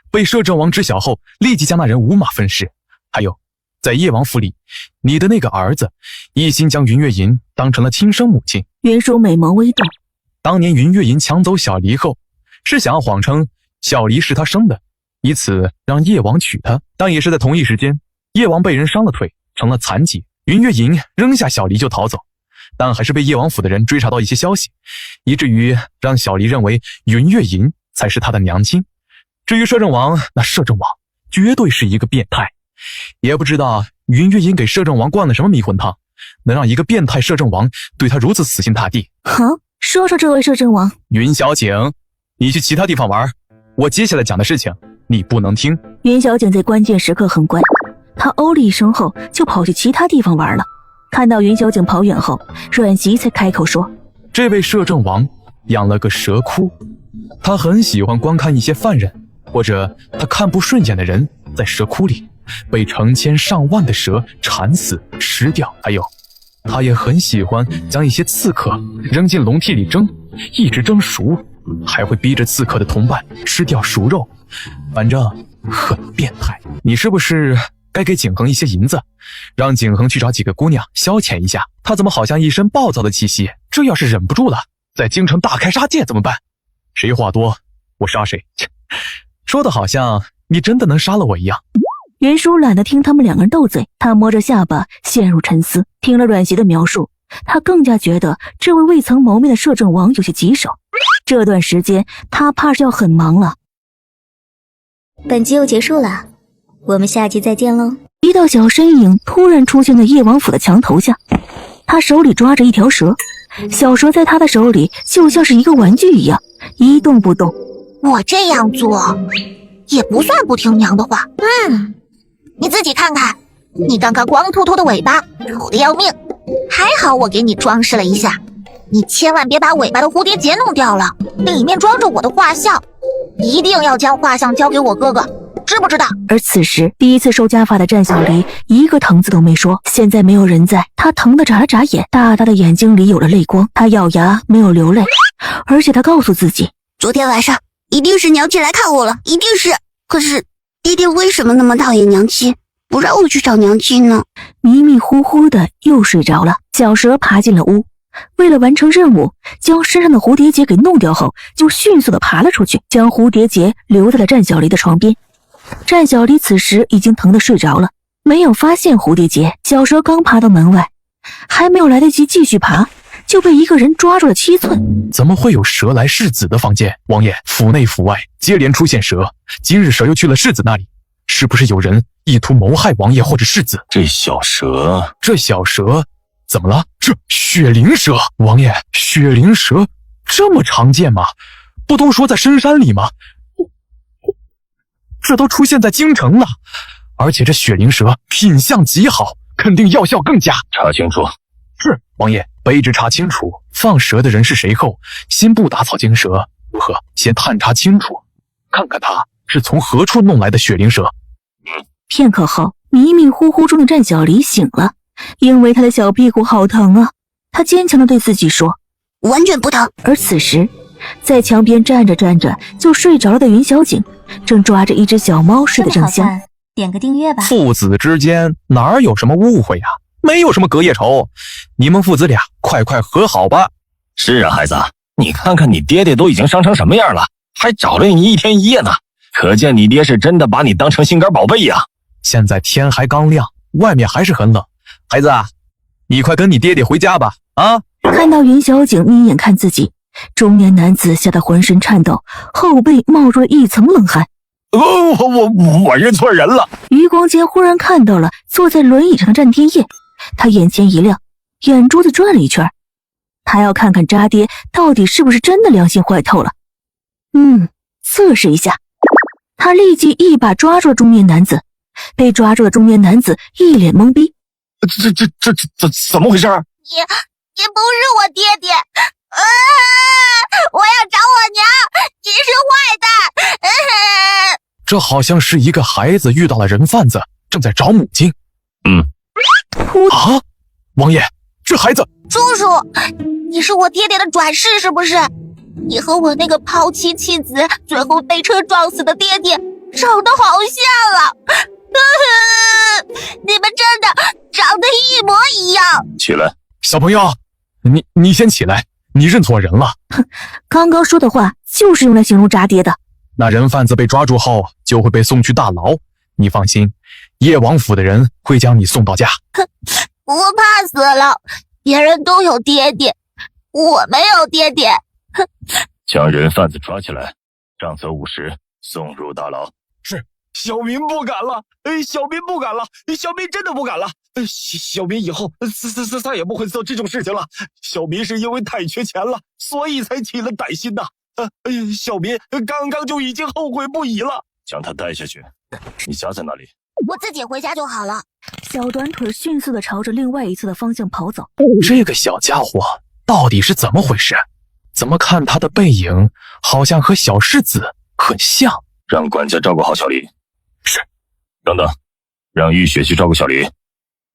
被摄政王知晓后，立即将那人五马分尸。还有，在叶王府里，你的那个儿子一心将云月银当成了亲生母亲。云舒美眸微动。当年云月银抢走小离后，是想要谎称小离是他生的，以此让叶王娶她。但也是在同一时间，叶王被人伤了腿，成了残疾。云月银扔下小离就逃走，但还是被叶王府的人追查到一些消息，以至于让小离认为云月银才是他的娘亲。至于摄政王，那摄政王绝对是一个变态，也不知道云月银给摄政王灌了什么迷魂汤，能让一个变态摄政王对他如此死心塌地。说说这位摄政王。云小景，你去其他地方玩，我接下来讲的事情你不能听。云小景在关键时刻很乖，他哦了一声后就跑去其他地方玩了。看到云小景跑远后，阮熙才开口说：这位摄政王养了个蛇窟，他很喜欢观看一些犯人或者他看不顺眼的人在蛇窟里被成千上万的蛇缠死吃掉，还有他也很喜欢将一些刺客扔进笼屉里蒸，一直蒸熟，还会逼着刺客的同伴吃掉熟肉，反正很变态。你是不是该给景恒一些银子，让景恒去找几个姑娘消遣一下？他怎么好像一身暴躁的气息？这要是忍不住了，在京城大开杀戒怎么办？谁话多我杀谁，说的好像你真的能杀了我一样。袁叔懒得听他们两个人斗嘴，他摸着下巴陷入沉思。听了阮熙的描述，他更加觉得这位未曾谋面的摄政王有些棘手，这段时间他怕是要很忙了。本集又结束了，我们下集再见喽。一道小身影突然出现在叶王府的墙头下，他手里抓着一条蛇，小蛇在他的手里就像是一个玩具一样一动不动。我这样做也不算不听娘的话。你自己看看，你刚刚光秃秃的尾巴丑得要命，还好我给你装饰了一下。你千万别把尾巴的蝴蝶结弄掉了，里面装着我的画像，一定要将画像交给我哥哥，知不知道？而此时第一次受家法的战小离一个疼字都没说，现在没有人在，他疼得眨了眨眼，大大的眼睛里有了泪光，他咬牙没有流泪，而且他告诉自己，昨天晚上一定是娘亲来看我了，一定是。可是爹爹为什么那么讨厌娘亲，不让我去找娘亲呢？迷迷糊糊的又睡着了。小蛇爬进了屋，为了完成任务，将身上的蝴蝶结给弄掉后，就迅速的爬了出去，将蝴蝶结留在了战小离的床边。战小离此时已经疼得睡着了，没有发现蝴蝶结。小蛇刚爬到门外，还没有来得及继续爬，就被一个人抓住了7寸。怎么会有蛇来世子的房间？王爷，府内府外接连出现蛇，今日蛇又去了世子那里，是不是有人意图谋害王爷或者世子？这小蛇怎么了？这雪灵蛇，王爷，雪灵蛇这么常见吗？不都说在深山里吗？这都出现在京城了，而且这雪灵蛇品相极好，肯定药效更佳。查清楚。是，王爷，卑职查清楚放蛇的人是谁后，先不打草惊蛇，如何？先探查清楚，看看他是从何处弄来的雪灵蛇。片刻后，迷迷糊糊中的战小离醒了，因为他的小屁股好疼啊，他坚强地对自己说，完全不疼。而此时在墙边站着站着就睡着了的云小景正抓着一只小猫睡得正香。点个订阅吧。父子之间哪有什么误会呀？没有什么隔夜仇，你们父子俩快快和好吧。是啊，孩子，你看看你爹爹都已经伤成什么样了，还找了你1天1夜呢，可见你爹是真的把你当成心肝宝贝呀。现在天还刚亮，外面还是很冷，孩子啊，你快跟你爹爹回家吧。啊！看到云小景眯眼看自己，中年男子吓得浑身颤抖，后背冒出了一层冷汗。我认错人了。余光间忽然看到了坐在轮椅上的战天业，他眼前一亮，眼珠子转了一圈，他要看看渣爹到底是不是真的良心坏透了。测试一下。他立即一把抓住了中年男子，被抓住的中年男子一脸懵逼。这怎么回事？你不是我爹爹，我要找我娘，你是坏蛋。这好像是一个孩子遇到了人贩子，正在找母亲。啊，王爷，这孩子……叔叔，你是我爹爹的转世是不是？你和我那个抛妻弃子，最后被车撞死的爹爹长得好像啊！你们真的长得一模一样。起来，小朋友，你先起来，你认错人了。刚刚说的话就是用来形容渣爹的。那人贩子被抓住后就会被送去大牢，你放心，叶王府的人会将你送到家。我怕死了，别人都有爹爹，我没有爹爹。将人贩子抓起来，杖责50，送入大牢。是，小民不敢了，小民不敢了，小民真的不敢了。小民以后再也不会做这种事情了。小民是因为太缺钱了，所以才起了歹心呐。小民刚刚就已经后悔不已了。将他带下去。你家在哪里？我自己回家就好了。小短腿迅速地朝着另外一侧的方向跑走。这个小家伙到底是怎么回事？怎么看他的背影好像和小世子很像？让管家照顾好小黎。是。等等，让玉雪去照顾小黎。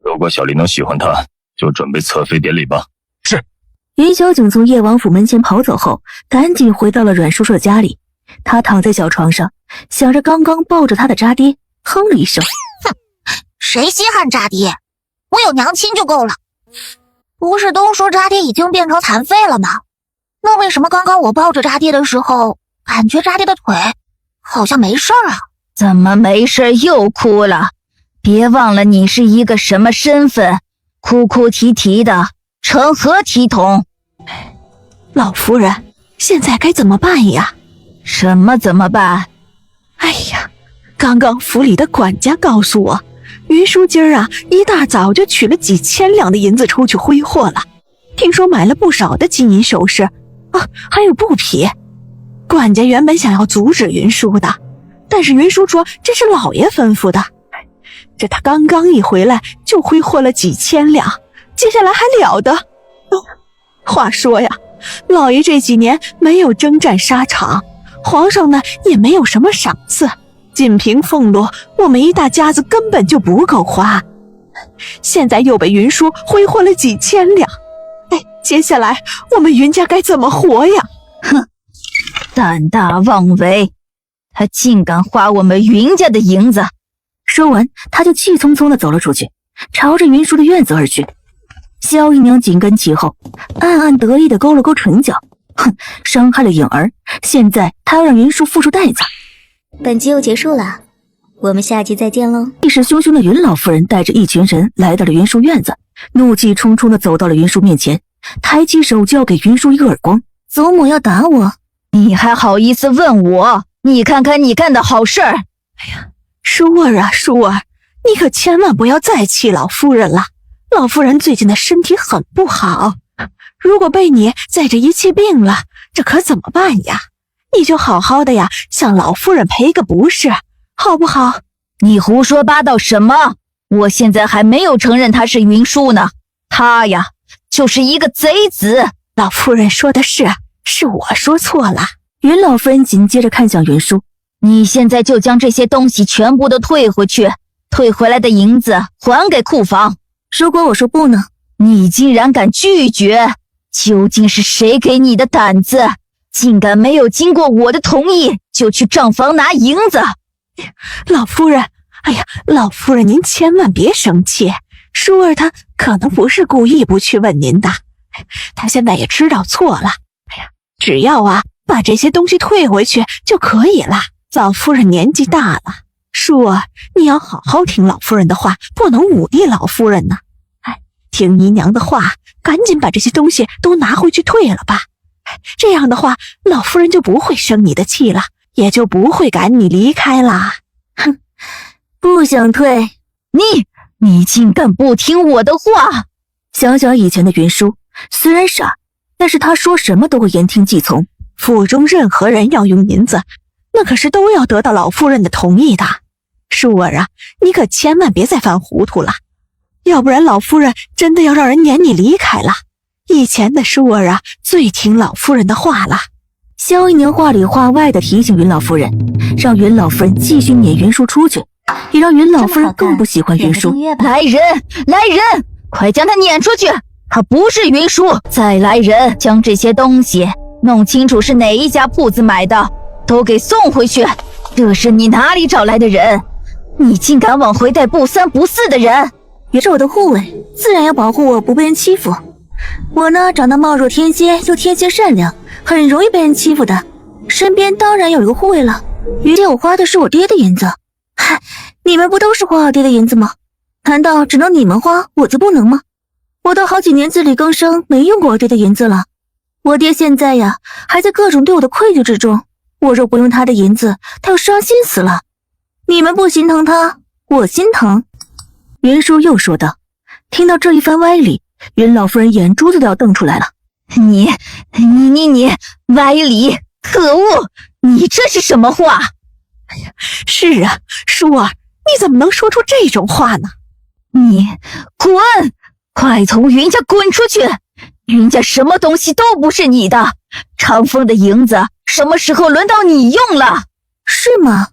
如果小黎能喜欢他，就准备侧妃典礼吧。是。云小景从叶王府门前跑走后，赶紧回到了阮叔叔的家里。他躺在小床上，想着刚刚抱着他的渣爹，哼了一声。哼，谁稀罕渣爹？我有娘亲就够了。不是都说渣爹已经变成残废了吗？那为什么刚刚我抱着渣爹的时候，感觉渣爹的腿好像没事啊？怎么没事又哭了？别忘了你是一个什么身份，哭哭啼啼的，成何体统？老夫人，现在该怎么办呀？什么怎么办？哎呀，刚刚府里的管家告诉我，云叔今儿啊一大早就取了几千两的银子出去挥霍了，听说买了不少的金银首饰啊，还有布匹。管家原本想要阻止云叔的，但是云叔说这是老爷吩咐的。这他刚刚一回来就挥霍了几千两，接下来还了得？话说呀，老爷这几年没有征战沙场，皇上呢也没有什么赏赐，仅凭俸禄我们一大家子根本就不够花，现在又被云叔挥霍了几千两，接下来我们云家该怎么活呀？哼，胆大妄为，他竟敢花我们云家的银子！说完，他就气冲冲地走了出去，朝着云叔的院子而去。萧姨娘紧跟其后，暗暗得意地勾了勾唇角，哼，伤害了颖儿，现在她要让云叔付出代价。本集又结束了，我们下集再见喽！气势汹汹的云老夫人带着一群人来到了云叔院子，怒气冲冲地走到了云叔面前，抬起手就要给云叔一个耳光。祖母要打我，你还好意思问我？你看看你干的好事儿！哎呀，叔儿啊叔儿，你可千万不要再气老夫人了，老夫人最近的身体很不好，如果被你再这一气病了，这可怎么办呀？你就好好的呀，向老夫人赔个不是，好不好？你胡说八道什么？我现在还没有承认他是云叔呢，他呀就是一个贼子。老夫人说的是我说错了。云老夫人紧接着看向云叔，你现在就将这些东西全部都退回去，退回来的银子还给库房。如果我说不呢？你竟然敢拒绝？究竟是谁给你的胆子，竟敢没有经过我的同意就去账房拿银子？老夫人，哎呀，老夫人您千万别生气，舒儿她可能不是故意不去问您的，她现在也知道错了。哎呀，只要啊把这些东西退回去就可以了。老夫人年纪大了，舒儿你要好好听老夫人的话，不能忤逆老夫人呢。听姨娘的话，赶紧把这些东西都拿回去退了吧。这样的话，老夫人就不会生你的气了，也就不会赶你离开啦。哼，不想退，你竟敢不听我的话！想想以前的云叔，虽然傻，但是他说什么都会言听计从。府中任何人要用银子，那可是都要得到老夫人的同意的。舒儿啊，你可千万别再犯糊涂了，要不然老夫人真的要让人撵你离开了。以前的舒儿啊，最听老夫人的话了。萧姨娘话里话外的提醒云老夫人，让云老夫人继续撵云叔出去，也让云老夫人更不喜欢云叔。来人，快将他撵出去！他不是云叔。再来人，将这些东西弄清楚是哪一家铺子买的，都给送回去。这是你哪里找来的人？你竟敢往回带不三不四的人！也是我的护卫，自然要保护我不被人欺负。我呢，长得貌若天仙，又天仙善良，很容易被人欺负的。身边当然有一个护卫了。于姐，我花的是我爹的银子。嗨，你们不都是花我爹的银子吗？难道只能你们花，我就不能吗？我都好几年自力更生，没用过我爹的银子了。我爹现在呀，还在各种对我的愧疚之中。我若不用他的银子，他要伤心死了。你们不心疼他，我心疼。云叔又说道。听到这一番歪理，云老夫人眼珠子都要瞪出来了。你歪理，可恶！你这是什么话？哎呀，是啊，舒儿，你怎么能说出这种话呢？你滚！快从云家滚出去！云家什么东西都不是你的，长风的银子什么时候轮到你用了？是吗？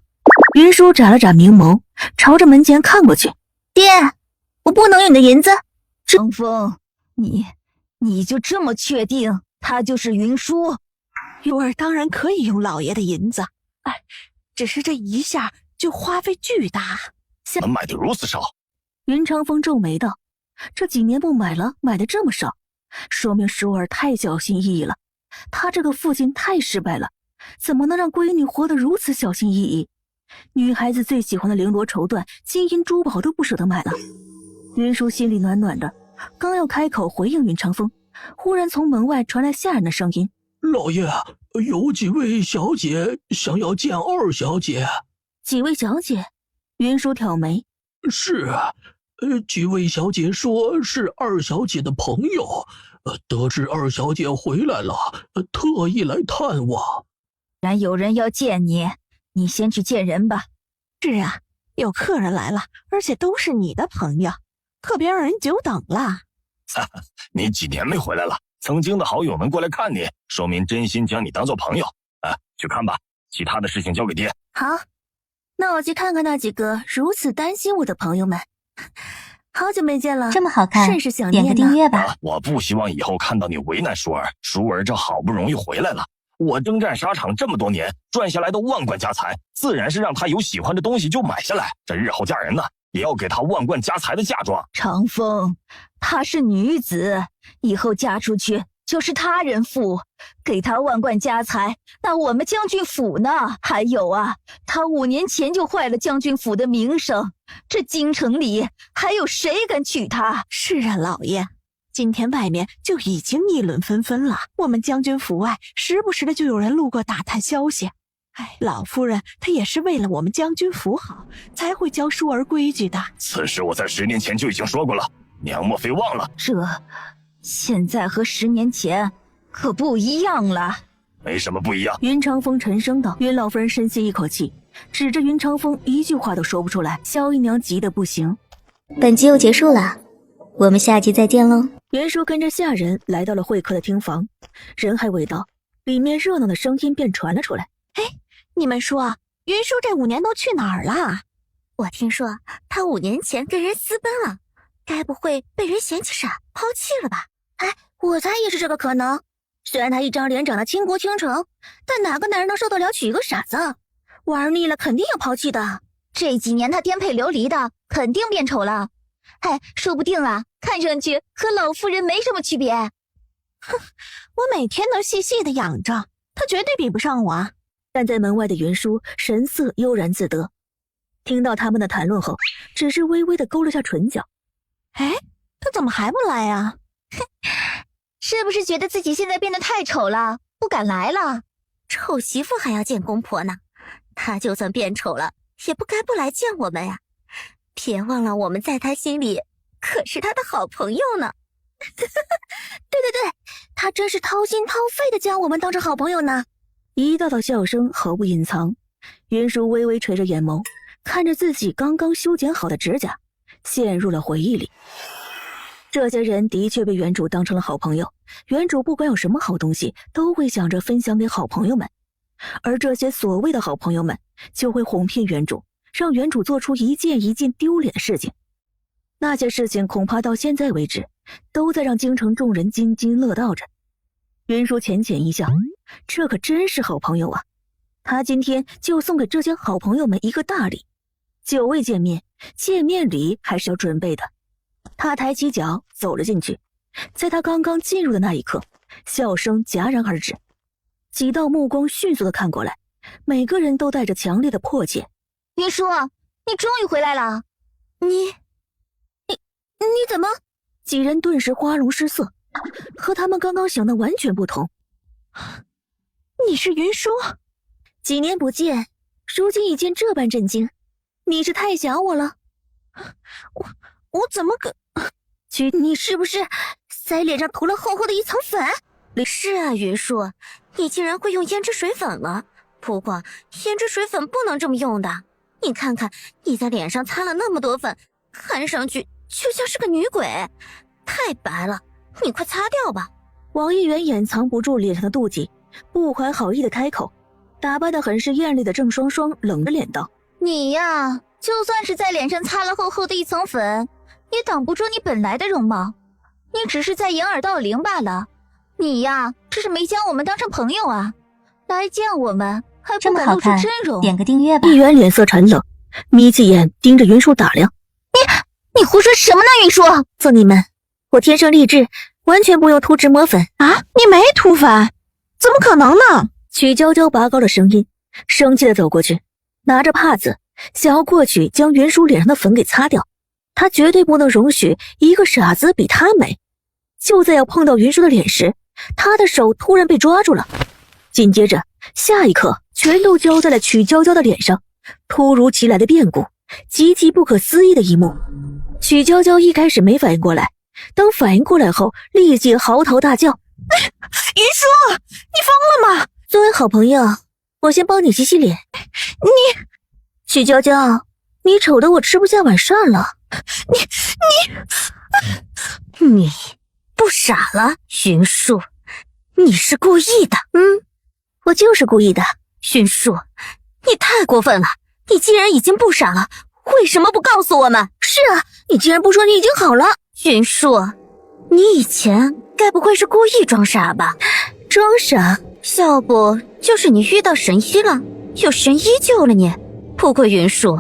云舒眨了眨明眸，朝着门前看过去。爹，我不能用你的银子。长风，你就这么确定他就是云舒？玉儿当然可以用老爷的银子，哎，只是这一下就花费巨大。能买的如此少？云长风皱眉道：“这几年不买了，买的这么少，说明舒儿太小心翼翼了。他这个父亲太失败了，怎么能让闺女活得如此小心翼翼？女孩子最喜欢的绫罗绸缎、金银珠宝都不舍得买了。”云舒心里暖暖的，刚要开口回应云长风，忽然从门外传来下人的声音：“老爷，有几位小姐想要见二小姐。”几位小姐？云舒挑眉：“是啊，几位小姐说是二小姐的朋友，得知二小姐回来了，特意来探望。”然有人要见你，你先去见人吧。是啊，有客人来了，而且都是你的朋友，可别让人久等了。你几年没回来了，曾经的好友能过来看你，说明真心将你当做朋友。去看吧，其他的事情交给爹。好，那我去看看那几个如此担心我的朋友们。好久没见了，这么好看，甚是想念呢。点个订阅吧。我不希望以后看到你为难舒儿，舒儿这好不容易回来了，我征战沙场这么多年赚下来的万贯家财，自然是让她有喜欢的东西就买下来，这日后嫁人呢，也要给她万贯家财的嫁妆。长风，她是女子，以后嫁出去就是他人妇，给她万贯家财，那我们将军府呢？还有啊，她5年前就坏了将军府的名声，这京城里还有谁敢娶她？是啊，老爷，今天外面就已经议论纷纷了，我们将军府外时不时的就有人路过打探消息。哎，老夫人她也是为了我们将军府好，才会教舒儿规矩的。此事我在10年前就已经说过了，娘莫非忘了？这现在和10年前可不一样了。没什么不一样。云长风沉声道。云老夫人深吸一口气，指着云长风一句话都说不出来。萧姨娘急得不行。本集又结束了，我们下集再见喽。袁叔跟着下人来到了会客的厅房，人还未到，里面热闹的声音便传了出来。哎，你们说云舒这5年都去哪儿了？我听说他5年前跟人私奔了，该不会被人嫌弃傻抛弃了吧？哎，我猜也是这个可能。虽然他一张脸长得倾国倾城，但哪个男人能受得了娶一个傻子？玩腻了肯定要抛弃的。这几年他颠沛流离的，肯定变丑了。哎，说不定啊，看上去和老夫人没什么区别。哼，我每天都细细的养着，他绝对比不上我。站在门外的云舒神色悠然自得，听到他们的谈论后，只是微微的勾了下唇角。哎，他怎么还不来啊？是不是觉得自己现在变得太丑了，不敢来了？丑媳妇还要见公婆呢，他就算变丑了，也不该不来见我们呀。别忘了我们在他心里可是他的好朋友呢。对对对，他真是掏心掏肺的将我们当成好朋友呢。一道道笑声毫不隐藏，云舒微微垂着眼眸，看着自己刚刚修剪好的指甲，陷入了回忆里。这些人的确被原主当成了好朋友，原主不管有什么好东西，都会想着分享给好朋友们，而这些所谓的好朋友们就会哄骗原主，让原主做出一件一件丢脸的事情。那些事情恐怕到现在为止，都在让京城众人津津乐道着。云舒浅浅一笑，这可真是好朋友啊！他今天就送给这些好朋友们一个大礼。久未见面，见面礼还是要准备的。他抬起脚走了进去，在他刚刚进入的那一刻，笑声戛然而止。几道目光迅速地看过来，每个人都带着强烈的迫切。云舒，你终于回来了！你怎么？几人顿时花容失色，和他们刚刚想的完全不同。你是云舒？几年不见，如今已见这般震惊，你是太想我了？我怎么你是不是在脸上涂了厚厚的一层粉？是啊，云舒，你竟然会用胭脂水粉了。不过胭脂水粉不能这么用的，你看看你在脸上擦了那么多粉，看上去就像是个女鬼，太白了，你快擦掉吧。王议员掩藏不住脸上的妒忌，不怀好意的开口，打扮得很是艳丽的郑双双冷着脸道：你呀，就算是在脸上擦了厚厚的一层粉，也挡不住你本来的容貌。你只是在掩耳盗铃罢了。你呀，这是没将我们当成朋友啊！来见我们还不敢露出真容。点个订阅吧。议员脸色沉冷，眯起眼盯着云舒打量。你胡说什么呢，云舒？做你们，我天生丽质，完全不用涂脂抹粉啊！你没涂粉？怎么可能呢？曲娇娇拔高了声音，生气的走过去，拿着帕子想要过去将云舒脸上的粉给擦掉。她绝对不能容许一个傻子比她美。就在要碰到云舒的脸时，她的手突然被抓住了，紧接着下一刻全都交在了曲娇娇的脸上。突如其来的变故，极其不可思议的一幕。曲娇娇一开始没反应过来，等反应过来后，立即嚎啕大叫：云舒，你疯了吗？作为好朋友，我先帮你洗洗脸。曲娇娇，你丑得我吃不下晚饭了。你不傻了，云舒，你是故意的。我就是故意的。云舒，你太过分了，你既然已经不傻了，为什么不告诉我们？是啊，你既然不说你已经好了。云舒，你以前该不会是故意装傻吧？装傻？要不就是你遇到神医了，有神医救了你。不过云舒，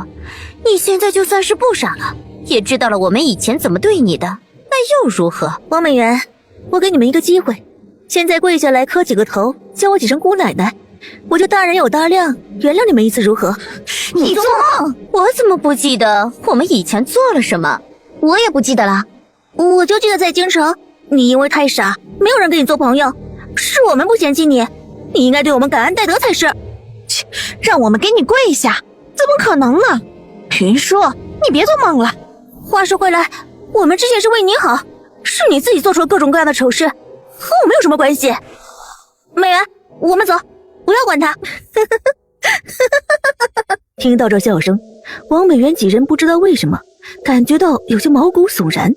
你现在就算是不傻了，也知道了我们以前怎么对你的，那又如何？王美元，我给你们一个机会，现在跪下来磕几个头，叫我几声姑奶奶，我就大人有大量，原谅你们一次如何？你做梦！我怎么不记得我们以前做了什么？我也不记得了。我就记得在京城，你因为太傻，没有人跟你做朋友，是我们不嫌弃你，你应该对我们感恩戴德才是。切，让我们给你跪下，怎么可能呢？云舒，你别做梦了。话说回来，我们之前是为你好，是你自己做出了各种各样的丑事，和我们有什么关系？美元，我们走，不要管他。听到这笑声，王美元几人不知道为什么感觉到有些毛骨悚然。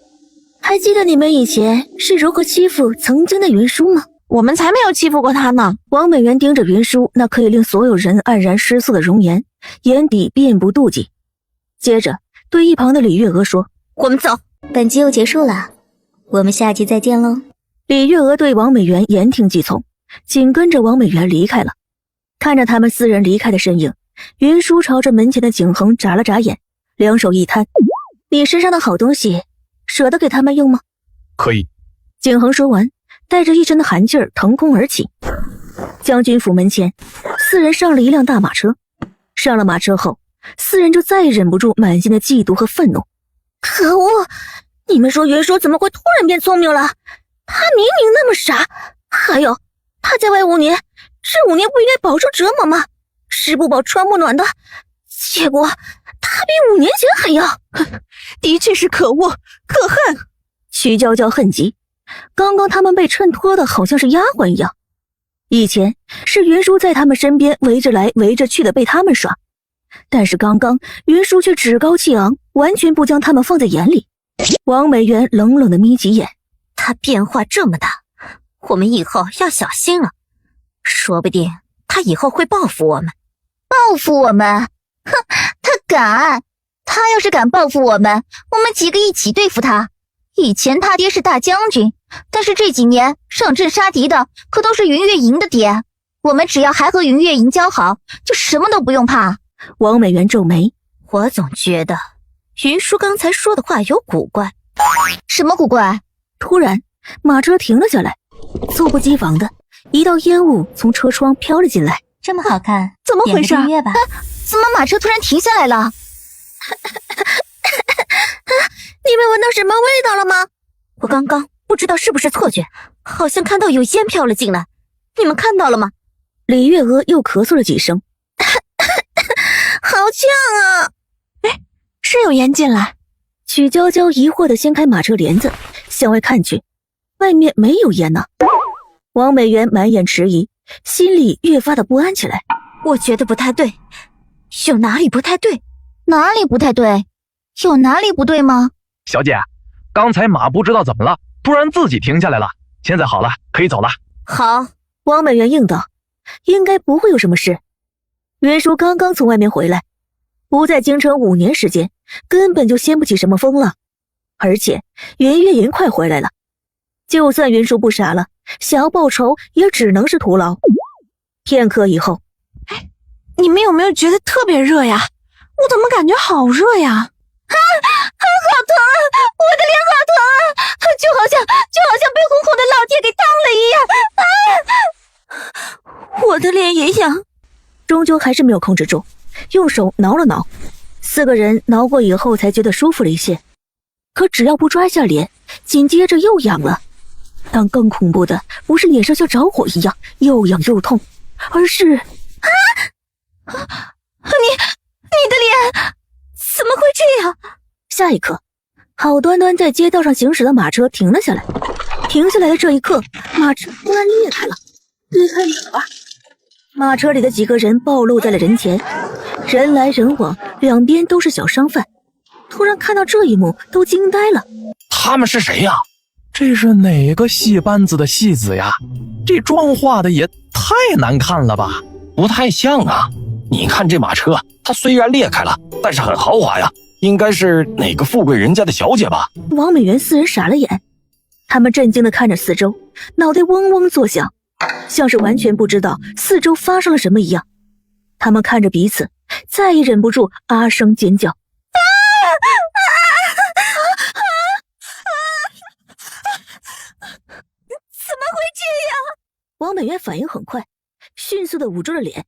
还记得你们以前是如何欺负曾经的云舒吗？我们才没有欺负过他呢。王美元盯着云舒那可以令所有人黯然失色的容颜，眼底遍布妒忌。接着对一旁的李月娥说：我们走。本集又结束了，我们下集再见喽。李月娥对王美元言听计从，紧跟着王美元离开了。看着他们四人离开的身影，云舒朝着门前的景恒眨了眨眼，两手一摊：你身上的好东西舍得给他们用吗？可以。景恒说完，带着一身的寒劲儿腾空而起。将军府门前，四人上了一辆大马车。上了马车后，四人就再也忍不住满心的嫉妒和愤怒。可恶！你们说云舒怎么会突然变聪明了？他明明那么傻。还有，他在外5年，这5年不应该饱受折磨吗？吃不饱穿不暖的，结果他比5年前还要……的确是可恶可恨。曲娇娇恨极，刚刚他们被衬托的好像是丫鬟一样。以前是云舒在他们身边围着来围着去的被他们耍，但是刚刚云舒却趾高气昂，完全不将他们放在眼里。王美元冷冷的眯起眼，他变化这么大，我们以后要小心了，说不定他以后会报复我们。报复我们？哼，他敢！他要是敢报复我们，我们几个一起对付他。以前他爹是大将军，但是这几年上阵杀敌的可都是云月营的爹，我们只要还和云月营交好，就什么都不用怕。王美元皱眉，我总觉得云舒刚才说的话有古怪。什么古怪？突然马车停了下来，猝不及防的一道烟雾从车窗飘了进来。这么好看，怎么回事？点个订阅吧。怎么马车突然停下来了？你们闻到什么味道了吗？我刚刚不知道是不是错觉，好像看到有烟飘了进来，你们看到了吗？李月娥又咳嗽了几声，好呛啊！哎，是有烟进来。曲娇娇疑惑地掀开马车帘子，向外看去，外面没有烟呢。王美元满眼迟疑，心里越发的不安起来。我觉得不太对，有哪里不太对？哪里不太对？有哪里不对吗？小姐，刚才马不知道怎么了，突然自己停下来了。现在好了，可以走了。好，汪美元应道，应该不会有什么事。袁叔刚刚从外面回来，不在京城5年时间，根本就掀不起什么风浪。而且袁月银快回来了，就算袁叔不傻了，想要报仇也只能是徒劳。片刻以后，你们有没有觉得特别热呀？我怎么感觉好热呀？好疼啊！我的脸好疼啊！就好像被红红的老铁给烫了一样。我的脸也痒。终究还是没有控制住，用手挠了挠。4个人挠过以后才觉得舒服了一些，可只要不抓一下脸，紧接着又痒了。但更恐怖的不是脸上像着火一样又痒又痛，而是你的脸怎么会这样？下一刻，好端端在街道上行驶的马车停了下来。停下来的这一刻，马车突然裂开了。裂开哪儿？马车里的几个人暴露在了人前，人来人往，两边都是小商贩。突然看到这一幕，都惊呆了。他们是谁呀？这是哪个戏班子的戏子呀？这妆化的也太难看了吧？不太像啊。你看这马车，它虽然裂开了，但是很豪华呀，应该是哪个富贵人家的小姐吧？王美元4人傻了眼，他们震惊地看着四周，脑袋嗡嗡作响，像是完全不知道四周发生了什么一样。他们看着彼此，再也忍不住啊声尖叫。怎么会这样？王美元反应很快，迅速地捂住了脸。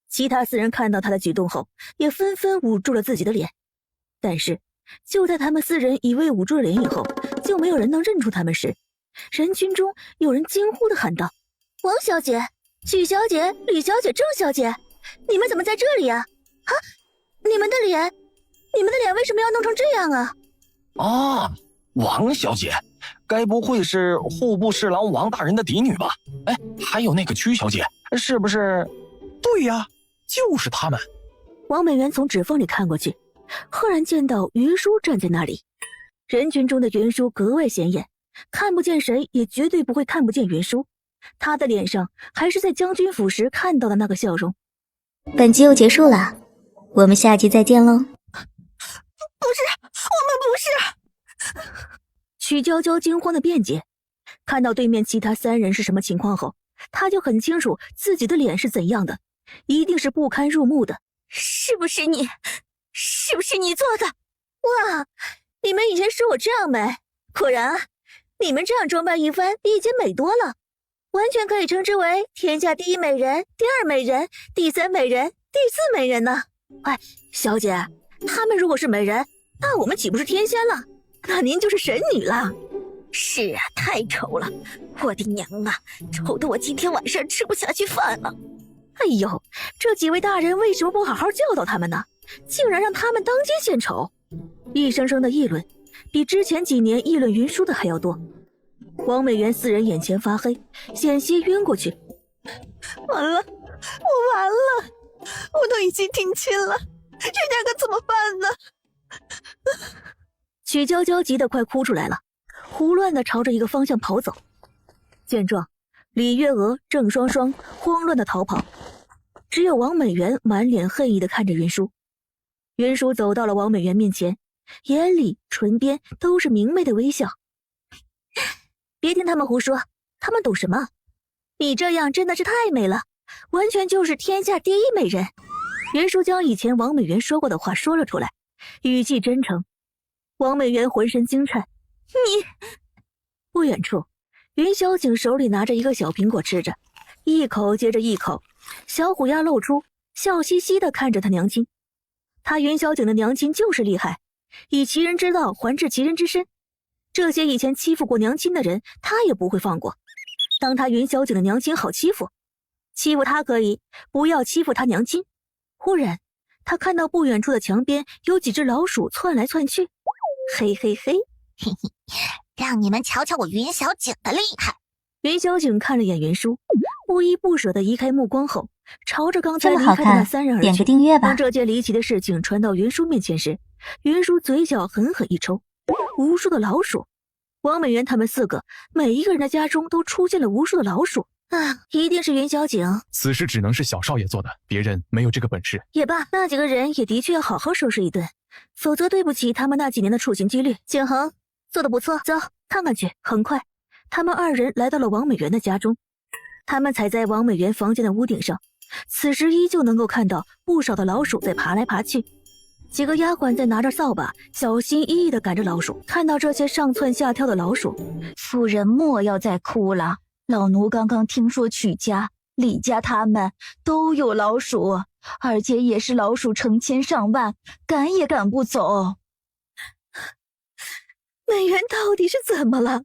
其他4人看到他的举动后，也纷纷捂住了自己的脸。但是就在他们4人以为捂住了脸以后，就没有人能认出他们时，人群中有人惊呼地喊道：王小姐、许小姐、李小姐、郑小姐，你们怎么在这里啊？啊，你们的脸为什么要弄成这样啊？啊，王小姐，该不会是户部侍郎王大人的嫡女吧？哎，还有那个曲小姐，是不是？对呀，就是他们。王美元从指缝里看过去，赫然见到云舒站在那里。人群中的云舒格外显眼，看不见谁也绝对不会看不见云舒。他的脸上还是在将军府时看到的那个笑容。本集又结束了，我们下集再见喽。不是，我们不是。曲娇娇惊慌的辩解，看到对面其他3人是什么情况后，她就很清楚自己的脸是怎样的，一定是不堪入目的。是不是你做的？哇，你们以前说我这样美，果然啊，你们这样装扮一番比以前美多了，完全可以称之为天下第1美人、第2美人、第3美人、第4美人呢。哎，小姐，他们如果是美人，那我们岂不是天仙了？那您就是神女了。是啊，太丑了，我的娘啊，丑得我今天晚上吃不下去饭了。哎呦，这几位大人为什么不好好教导他们呢？竟然让他们当街献丑！一声声的议论，比之前几年议论云舒的还要多。王美元4人眼前发黑，险些晕过去。完了，我完了，我都已经定亲了，这下可怎么办呢？曲娇娇急得快哭出来了，胡乱地朝着一个方向跑走。见状，李月娥、郑双双慌乱地逃跑，只有王美元满脸恨意地看着云舒。云舒走到了王美元面前，眼里、唇边都是明媚的微笑。别听他们胡说，他们懂什么？你这样真的是太美了，完全就是天下第1美人。云舒将以前王美元说过的话说了出来，语气真诚。王美元浑身惊颤。你……不远处，云小景手里拿着一个小苹果吃着，一口接着一口，小虎牙露出，笑嘻嘻地看着他娘亲。他云小景的娘亲就是厉害，以其人之道还治其人之身，这些以前欺负过娘亲的人他也不会放过。当他云小景的娘亲好欺负，欺负他可以，不要欺负他娘亲。忽然他看到不远处的墙边有几只老鼠窜来窜去，嘿嘿嘿，嘿嘿，让你们瞧瞧我云小景的厉害。云小景看了眼云舒，不依不舍地移开目光后，朝着刚才离开的那3人而去。点个订阅吧。当这件离奇的事情传到云舒面前时，云舒嘴角狠狠一抽，无数的老鼠，王美元他们4个，每一个人的家中都出现了无数的老鼠啊！一定是云小景，此事只能是小少爷做的，别人没有这个本事。也罢，那几个人也的确要好好收拾一顿，否则对不起他们那几年的处心积虑。景恒做得不错，走看看去。很快，他们2人来到了王美元的家中，他们踩在王美元房间的屋顶上，此时依旧能够看到不少的老鼠在爬来爬去。几个丫鬟在拿着扫把，小心翼翼地赶着老鼠。看到这些上蹿下跳的老鼠，夫人莫要再哭了。老奴刚刚听说曲家、李家他们都有老鼠，而且也是老鼠成千上万，赶也赶不走。美元到底是怎么了？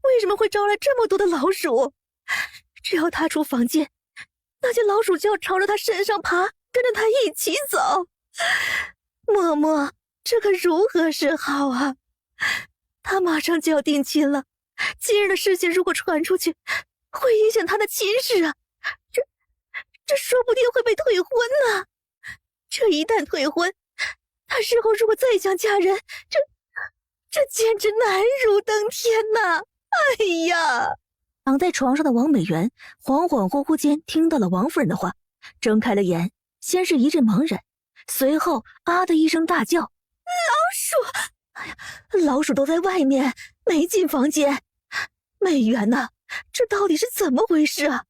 为什么会招来这么多的老鼠？只要他出房间，那些老鼠就要朝着他身上爬，跟着他一起走。嬷嬷，这可如何是好啊？他马上就要定亲了，今日的事情如果传出去，会影响他的亲事啊！这说不定会被退婚呢。这一旦退婚，他日后如果再想嫁人，这简直难如登天呐！哎呀！躺在床上的王美元恍恍惚惚间听到了王夫人的话，睁开了眼，先是一阵茫然，随后啊的一声大叫：“老鼠！哎呀，老鼠都在外面，没进房间。美元呐，这到底是怎么回事啊？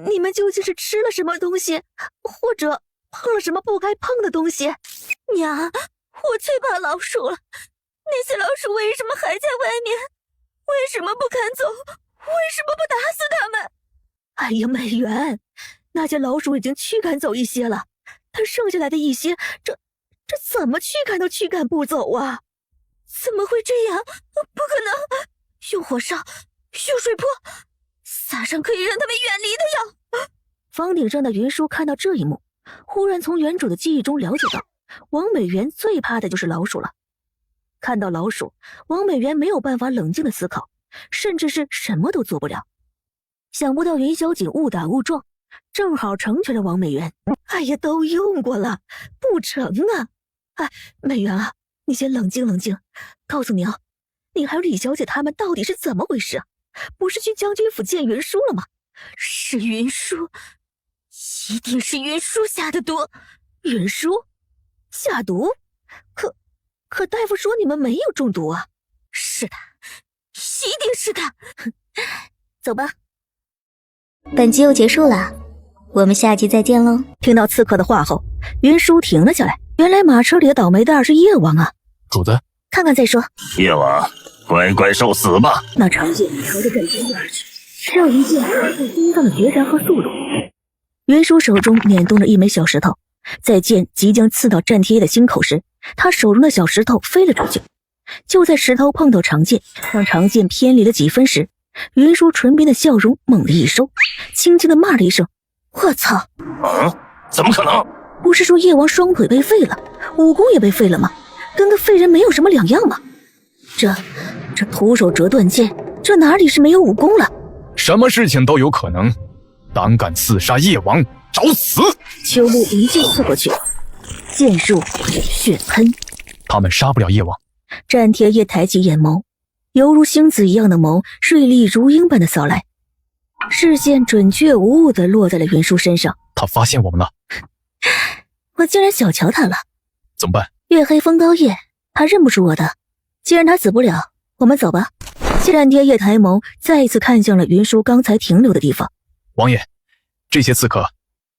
你们究竟是吃了什么东西，或者碰了什么不该碰的东西？”娘，我最怕老鼠了，那些老鼠为什么还在外面？为什么不赶走？为什么不打死他们？哎呀，美元，那些老鼠已经驱赶走一些了，但剩下来的一些，这怎么驱赶都驱赶不走啊！怎么会这样？不可能！用火烧，用水泼，撒上可以让他们远离的药。房顶上的云舒看到这一幕，忽然从原主的记忆中了解到，王美元最怕的就是老鼠了。看到老鼠，王美元没有办法冷静的思考，甚至是什么都做不了。想不到云小景误打误撞，正好成全了王美元。哎呀，都用过了，不成啊！哎，美元啊，你先冷静冷静，告诉娘，你还有李小姐他们到底是怎么回事啊？不是去将军府见云舒了吗？是云舒，一定是云舒下的毒。云舒下毒？可大夫说你们没有中毒啊。是的，一定是的。走吧。本集又结束了，我们下集再见喽。听到刺客的话后，云舒停了下来。原来马车里的倒霉蛋是叶王啊！主子，看看再说。叶王，乖乖受死吧！那长剑朝着战天而去，只要一剑开出心脏的决然和速度。云舒手中捻动着一枚小石头，在剑即将刺到战天的心口时，他手中的小石头飞了出去。就在石头碰到长剑，让长剑偏离了几分时，云舒唇边的笑容猛地一收，轻轻地骂了一声：“我操！”怎么可能？不是说叶王双腿被废了，武功也被废了吗？跟个废人没有什么两样吗？这徒手折断剑，这哪里是没有武功了？什么事情都有可能，胆敢刺杀叶王，找死！秋木一剑刺过去，剑入血喷。他们杀不了叶王。战天夜抬起眼眸，犹如星子一样的眸，锐利如鹰般的扫来，视线准确无误地落在了云舒身上。他发现我们了，我竟然小瞧他了。怎么办？月黑风高夜，他认不出我的。既然他死不了，我们走吧。战天夜抬眸，再一次看向了云舒刚才停留的地方。王爷，这些刺客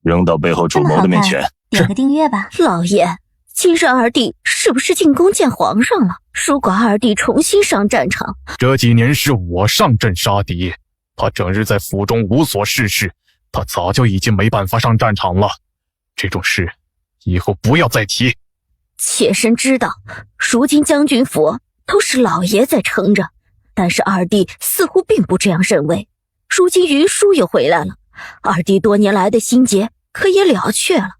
扔到背后主谋的面前。点个订阅吧。老爷，今日二弟是不是进宫见皇上了？如果二弟重新上战场，这几年是我上阵杀敌，他整日在府中无所事事，他早就已经没办法上战场了。这种事以后不要再提。妾身知道，如今将军府都是老爷在撑着，但是二弟似乎并不这样认为。如今云舒又回来了，二弟多年来的心结可也了却了。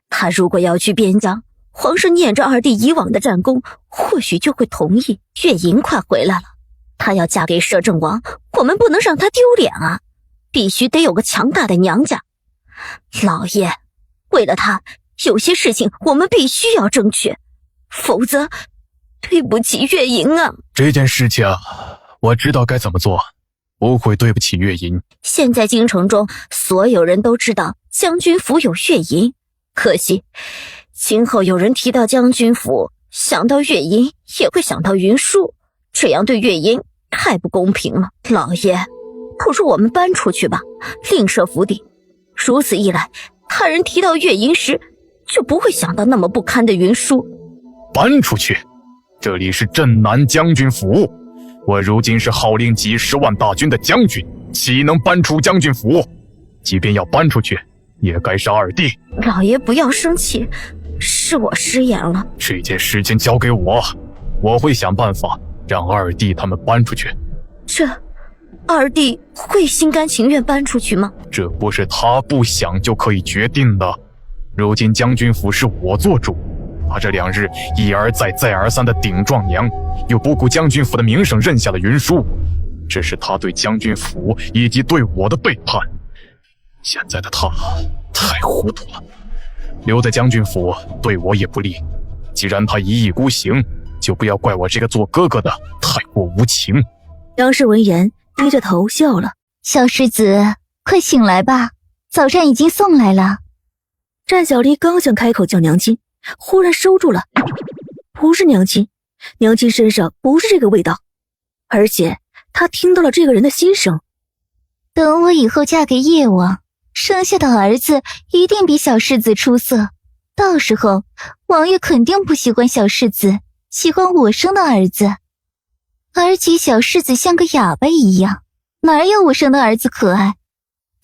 他如果要去边疆，皇上念着二弟以往的战功，或许就会同意。月莹快回来了，她要嫁给摄政王，我们不能让她丢脸啊，必须得有个强大的娘家。老爷，为了她，有些事情我们必须要争取，否则对不起月莹啊。这件事情我知道该怎么做，不会对不起月银。现在京城中所有人都知道将军府有月银，可惜今后有人提到将军府，想到月银也会想到云舒，这样对月银太不公平了。老爷，不如我们搬出去吧，另设府邸。如此一来，他人提到月银时就不会想到那么不堪的云舒。搬出去？这里是镇南将军府，我如今是号令几10万大军的将军，岂能搬出将军府？即便要搬出去，也该是二弟。老爷不要生气，是我失言了。这件事情交给我，我会想办法让二弟他们搬出去。这二弟会心甘情愿搬出去吗？这不是他不想就可以决定的。如今将军府是我做主，他这2日一而再再而三的顶撞娘，又不顾将军府的名声认下了云舒，这是他对将军府以及对我的背叛。现在的他太糊涂了，留在将军府对我也不利。既然他一意孤行，就不要怪我这个做哥哥的太过无情。杨氏闻言低着头笑了。小世子，快醒来吧，早膳已经送来了。战小离刚想开口叫娘亲，忽然收住了。不是娘亲，娘亲身上不是这个味道，而且她听到了这个人的心声。等我以后嫁给叶王，生下的儿子一定比小世子出色，到时候王爷肯定不喜欢小世子，喜欢我生的儿子。而且小世子像个哑巴一样，哪有我生的儿子可爱？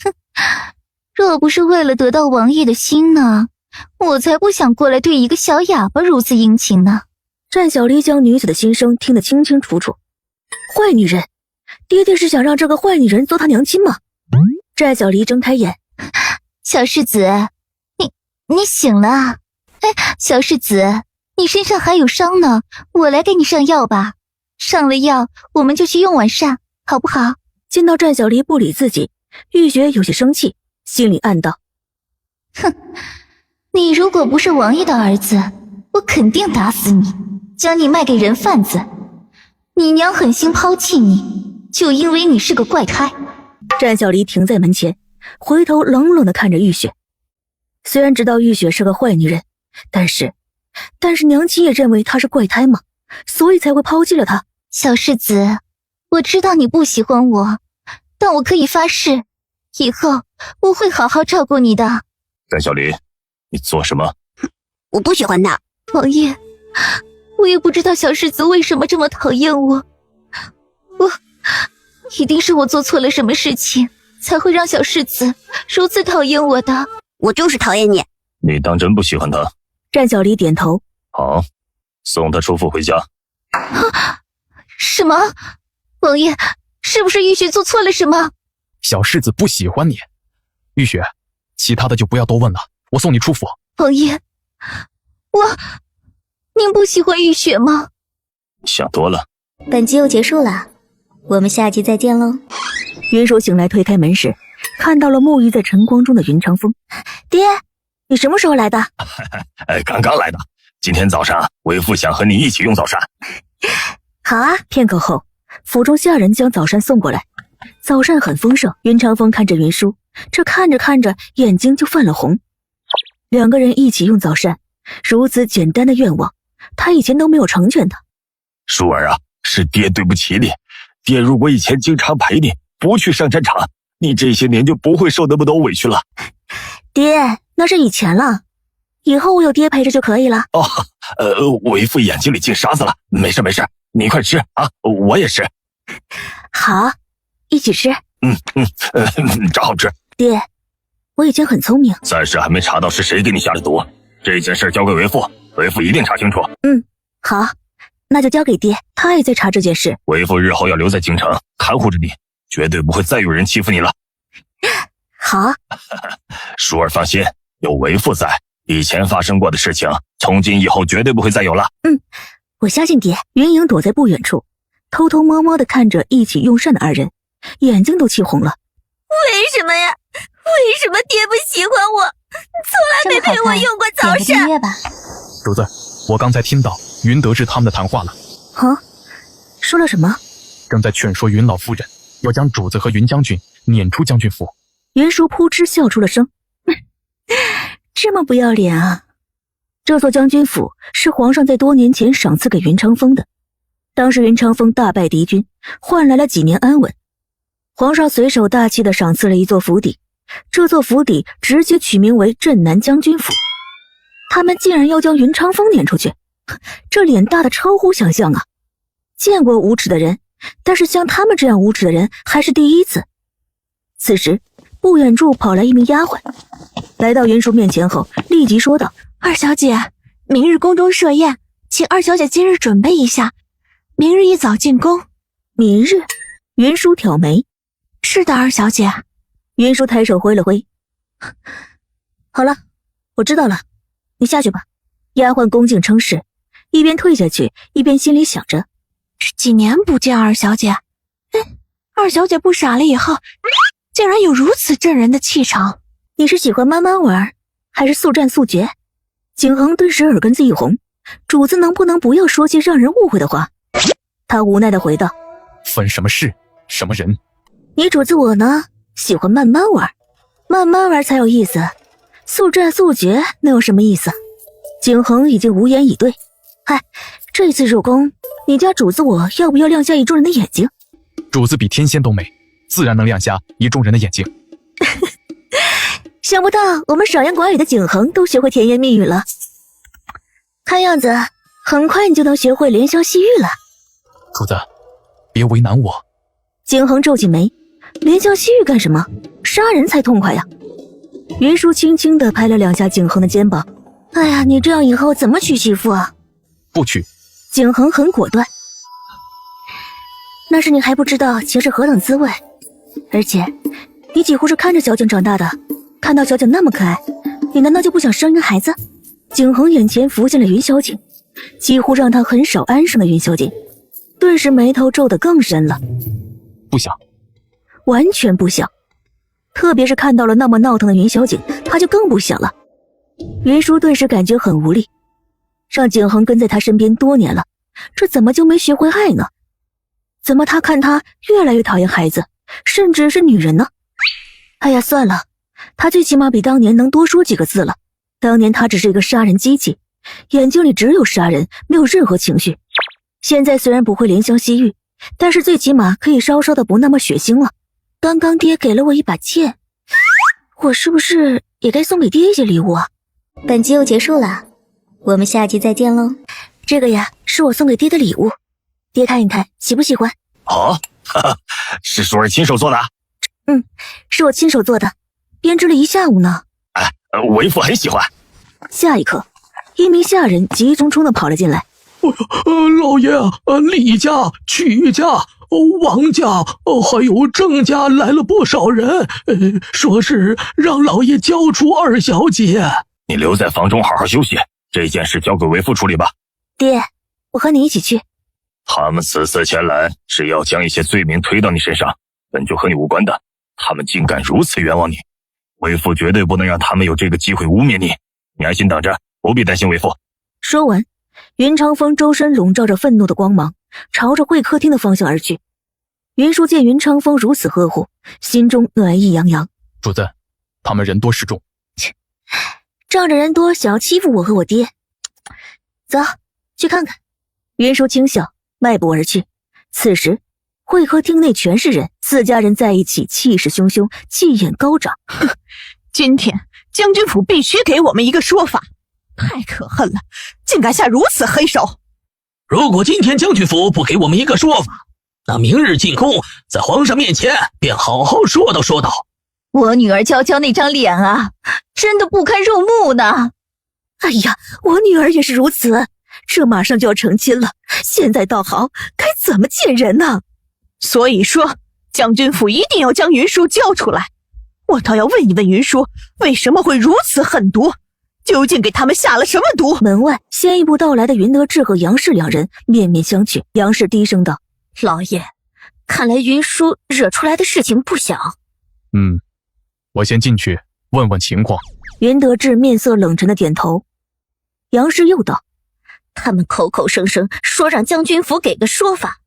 哼，若不是为了得到王爷的心呢，我才不想过来对一个小哑巴如此殷勤呢。战小离将女子的心声听得清清楚楚。坏女人，爹爹是想让这个坏女人做他娘亲吗？战小离睁开眼。小世子，你醒了啊？哎，小世子，你身上还有伤呢，我来给你上药吧。上了药，我们就去用晚膳，好不好？见到战小离不理自己，玉雪有些生气，心里暗道：哼，你如果不是王爷的儿子，我肯定打死你，将你卖给人贩子。你娘狠心抛弃你，就因为你是个怪胎。战小离停在门前，回头冷冷地看着玉雪。虽然知道玉雪是个坏女人，但是娘亲也认为她是怪胎嘛，所以才会抛弃了她。小世子，我知道你不喜欢我，但我可以发誓，以后我会好好照顾你的。战小离，你做什么？我不喜欢他。王爷，我也不知道小世子为什么这么讨厌我，一定是我做错了什么事情，才会让小世子如此讨厌我的。我就是讨厌你。你当真不喜欢他？战小离点头。好，送他出府回家。什么？王爷，是不是玉雪做错了什么？小世子不喜欢你。玉雪，其他的就不要多问了，我送你出府。王爷，您不喜欢玉雪吗？想多了。本集又结束了，我们下集再见喽。云舒醒来推开门时，看到了沐浴在晨光中的云长风。爹，你什么时候来的？刚刚来的。今天早上为父想和你一起用早膳。好啊。片刻后，府中下人将早膳送过来，早膳很丰盛。云长风看着云舒，这看着看着眼睛就泛了红。2个人一起用早膳，如此简单的愿望，他以前都没有成全的。舒儿啊，是爹对不起你。爹如果以前经常陪你，不去上战场，你这些年就不会受那么多委屈了。爹，那是以前了，以后我有爹陪着就可以了。为父眼睛里进沙子了，没事没事，你快吃啊，我也吃。好，一起吃。正好吃。爹，我已经很聪明，暂时还没查到是谁给你下的毒，这件事交给为父，为父一定查清楚。好，那就交给爹，他也在查这件事。为父日后要留在京城看护着你，绝对不会再有人欺负你了。好。舒儿放心，有为父在，以前发生过的事情，从今以后绝对不会再有了。我相信爹。云影躲在不远处，偷偷摸摸地看着一起用膳的2人，眼睛都气红了。为什么呀？为什么爹不喜欢我？从来没陪我用过早膳。主子，我刚才听到云得知他们的谈话了。说了什么？正在劝说云老夫人要将主子和云将军撵出将军府。云舒扑哧笑出了声，这么不要脸啊！这座将军府是皇上在多年前赏赐给云长风的，当时云长风大败敌军，换来了几年安稳。皇上随手大气地赏赐了一座府邸，这座府邸直接取名为镇南将军府。他们竟然要将云长风撵出去，这脸大的超乎想象啊！见过无耻的人，但是像他们这样无耻的人还是第一次。此时不远处跑来一名丫鬟，来到云舒面前后立即说道：二小姐，明日宫中设宴，请二小姐今日准备一下，明日一早进宫。明日？云舒挑眉。是的，二小姐。云舒抬手挥了挥，好了，我知道了，你下去吧。丫鬟恭敬称是，一边退下去一边心里想着，这几年不见二小姐，二小姐不傻了以后竟然有如此震人的气场。你是喜欢慢慢玩还是速战速决？景恒顿时耳根子一红，主子能不能不要说些让人误会的话？他无奈地回道：分什么事什么人？你主子我呢，喜欢慢慢玩，慢慢玩才有意思，速战速决能有什么意思？景恒已经无言以对。嗨，这次入宫，你家主子我要不要亮瞎一众人的眼睛？主子比天仙都美，自然能亮瞎一众人的眼睛。想不到我们少言寡语的景恒都学会甜言蜜语了，看样子很快你就能学会怜香惜玉了。主子，别为难我。景恒皱起眉，怜香惜玉干什么？杀人才痛快呀！云舒轻轻地拍了两下景恒的肩膀。哎呀，你这样以后怎么娶媳妇啊？不娶。景恒很果断。那是你还不知道情是何等滋味，而且你几乎是看着小景长大的，看到小景那么可爱，你难道就不想生一个孩子？景恒眼前浮现了云小景，几乎让他很少安生的云小景，顿时眉头皱得更深了。不想。完全不想。特别是看到了那么闹腾的云小景，他就更不想了。云舒顿时感觉很无力，让景恒跟在他身边多年了，这怎么就没学会爱呢？怎么他看他越来越讨厌孩子，甚至是女人呢？哎呀，算了，他最起码比当年能多说几个字了。当年他只是一个杀人机器，眼睛里只有杀人，没有任何情绪。现在虽然不会怜香惜玉，但是最起码可以稍稍的不那么血腥了。刚刚爹给了我一把剑，我是不是也该送给爹一些礼物啊？本集又结束了，我们下集再见喽。这个呀，是我送给爹的礼物，爹看一看喜不喜欢？哦，是舒儿亲手做的？是我亲手做的，编织了一下午呢。为父很喜欢。下一刻，一名下人急匆匆地跑了进来。老爷，李家、曲家、王家，还有郑家来了不少人，说是让老爷交出二小姐。你留在房中好好休息，这件事交给为父处理吧。爹，我和你一起去。他们此次前来是要将一些罪名推到你身上，本就和你无关的，他们竟敢如此冤枉你，为父绝对不能让他们有这个机会污蔑你。你安心等着，不必担心为父。说完，云长风周身笼罩着愤怒的光芒，朝着会客厅的方向而去。云舒见云长风如此呵护，心中暖意洋洋。主子，他们人多势众，仗着人多想要欺负我和我爹，走，去看看。云舒轻笑，迈步而去。此时会客厅内全是人，四家人在一起，气势汹汹，气焰高涨。今天将军府必须给我们一个说法，太可恨了，竟敢下如此黑手。如果今天将军府不给我们一个说法，那明日进宫，在皇上面前便好好说道说道。我女儿娇娇那张脸啊，真的不堪入目呢。哎呀，我女儿也是如此，这马上就要成亲了，现在倒好，该怎么见人呢？所以说，将军府一定要将云舒交出来。我倒要问一问云舒，为什么会如此狠毒？究竟给他们下了什么毒？门外先一步到来的云德志和杨氏两人面面相觑。杨氏低声道：老爷，看来云舒惹出来的事情不小。我先进去问问情况。云德志面色冷沉的点头。杨氏又道：他们口口声声说让将军府给个说法，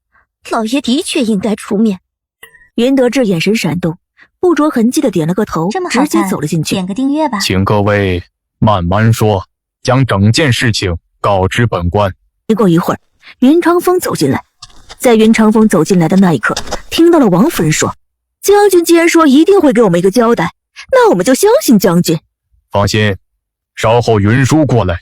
老爷的确应该出面。云德志眼神闪动，不着痕迹的点了个头，直接走了进去。点个订阅吧。请各位慢慢说，将整件事情告知本官。没过一会儿，云长风走进来。在云长风走进来的那一刻，听到了王夫人说：“将军既然说一定会给我们一个交代，那我们就相信将军。”放心，稍后云舒过来，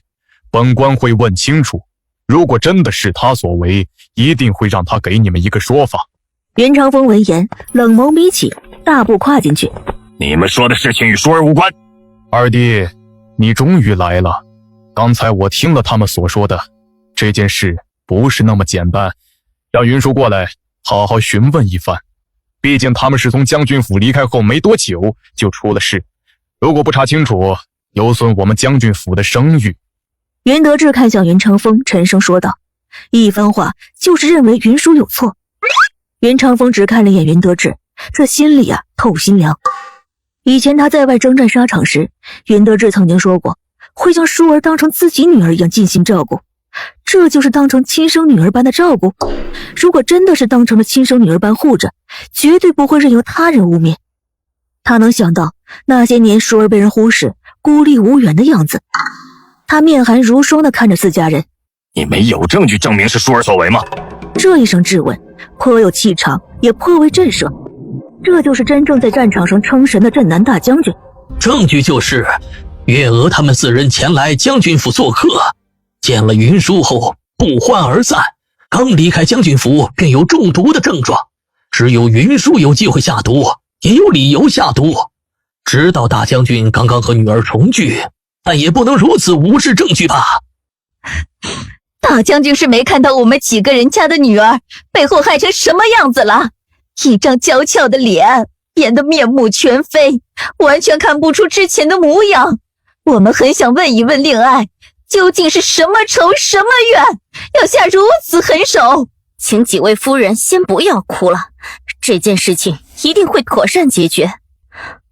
本官会问清楚。如果真的是他所为，一定会让他给你们一个说法。云长风闻言，冷眸眯起，大步跨进去。你们说的事情与舒儿无关。二弟，你终于来了。刚才我听了他们所说的，这件事不是那么简单，让云舒过来好好询问一番。毕竟他们是从将军府离开后没多久就出了事，如果不查清楚，有损我们将军府的声誉。云德志看向云长风，沉声说道：“一番话就是认为云舒有错。”云长风只看了一眼云德志，这心里透心凉。以前他在外征战沙场时，云德志曾经说过，会将舒儿当成自己女儿一样尽心照顾。这就是当成亲生女儿般的照顾。如果真的是当成了亲生女儿般护着，绝对不会任由他人污蔑。他能想到那些年舒儿被人忽视，孤立无援的样子。他面寒如霜地看着四家人：“你们有证据证明是舒儿所为吗？”这一声质问颇有气场，也颇为震慑。这就是真正在战场上称神的镇南大将军。证据就是月娥他们4人前来将军府做客，见了云舒后不欢而散，刚离开将军府便有中毒的症状。只有云舒有机会下毒，也有理由下毒。知道大将军刚刚和女儿重聚，但也不能如此无视证据吧。大将军是没看到我们几个人家的女儿背后害成什么样子了，一张娇俏的脸变得面目全非，完全看不出之前的模样。我们很想问一问令爱，究竟是什么仇什么怨，要下如此狠手？请几位夫人先不要哭了，这件事情一定会妥善解决。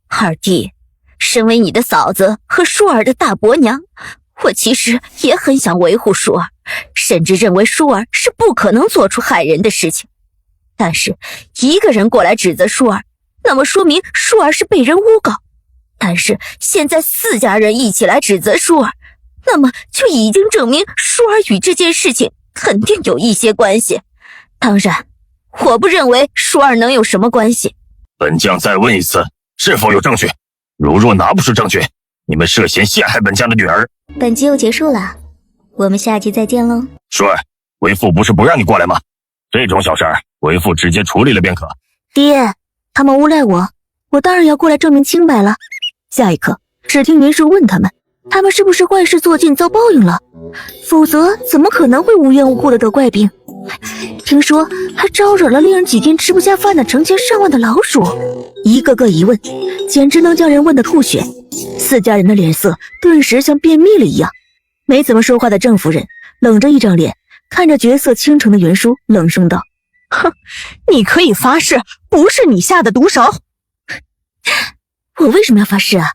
二弟，身为你的嫂子和舒儿的大伯娘，我其实也很想维护舒儿，甚至认为舒儿是不可能做出害人的事情。但是一个人过来指责舒儿，那么说明舒儿是被人诬告。但是现在4家人一起来指责舒儿，那么就已经证明舒儿与这件事情肯定有一些关系。当然，我不认为舒儿能有什么关系。本将再问一次，是否有证据？如若拿不出证据，你们涉嫌陷害本将的女儿。本集又结束了，我们下集再见喽。舒儿，为父不是不让你过来吗？这种小事儿，为父直接处理了便可。爹，他们诬赖我，我当然要过来证明清白了。下一刻，只听云舒问他们是不是坏事做尽遭报应了？否则怎么可能会无缘无故的得怪病？听说还招惹了令人几天吃不下饭的成千上万的老鼠。一个个疑问，简直能将人问得吐血。4家人的脸色顿时像便秘了一样。没怎么说话的郑夫人冷着一张脸，看着绝色倾城的云舒，冷声道：“哼，你可以发誓不是你下的毒手。”我为什么要发誓啊？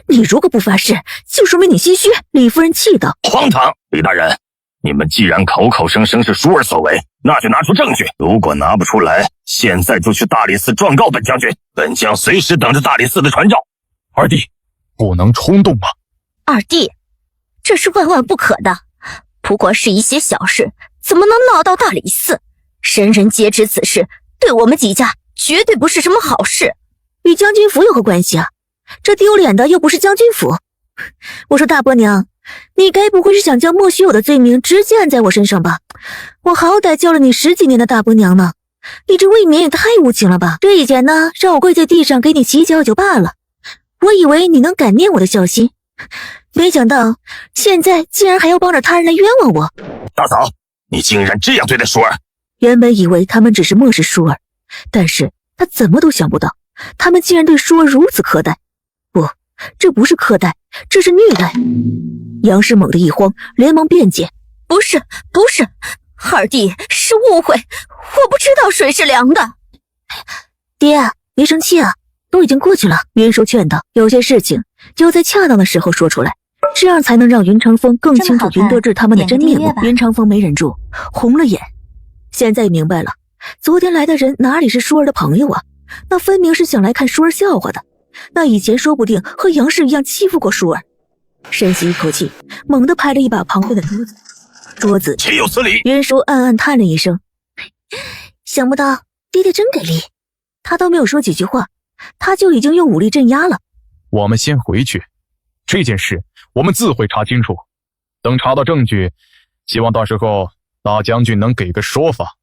你如果不发誓，就说明你心虚。李夫人气道：“荒唐！李大人，你们既然口口声声是舒儿所为，那就拿出证据。如果拿不出来，现在就去大理寺状告本将军。本将随时等着大理寺的传召。”二弟，不能冲动啊！二弟，这是万万不可的。不过是一些小事，怎么能闹到大理寺？人人皆知此事，对我们几家绝对不是什么好事。与将军府有何关系啊？这丢脸的又不是将军府。我说大伯娘，你该不会是想将莫须有的罪名直接按在我身上吧？我好歹叫了你10几年的大伯娘呢，你这未免也太无情了吧？这以前呢，让我跪在地上给你洗脚就罢了，我以为你能感念我的孝心，没想到现在竟然还要帮着他人来冤枉我。大嫂，你竟然这样对待舒儿！原本以为他们只是漠视舒儿，但是他怎么都想不到，他们竟然对舒儿如此苛待。不，这不是苛待，这是虐待。杨氏猛地一慌，连忙辩解：“不是，二弟是误会，我不知道水是凉的。”爹，别生气啊，都已经过去了。云舒劝道：“有些事情就要在恰当的时候说出来，这样才能让云长风更清楚云德志他们的真面目。”云长风没忍住，红了眼。现在明白了，昨天来的人哪里是舒儿的朋友啊？那分明是想来看舒儿笑话的。那以前说不定和杨氏一样欺负过舒儿。深吸一口气，猛地拍了一把旁边的桌子。岂有此理！云舒暗暗叹了一声，想不到爹爹真给力。他都没有说几句话，他就已经用武力镇压了。我们先回去，这件事我们自会查清楚。等查到证据，希望到时候大将军能给个说法。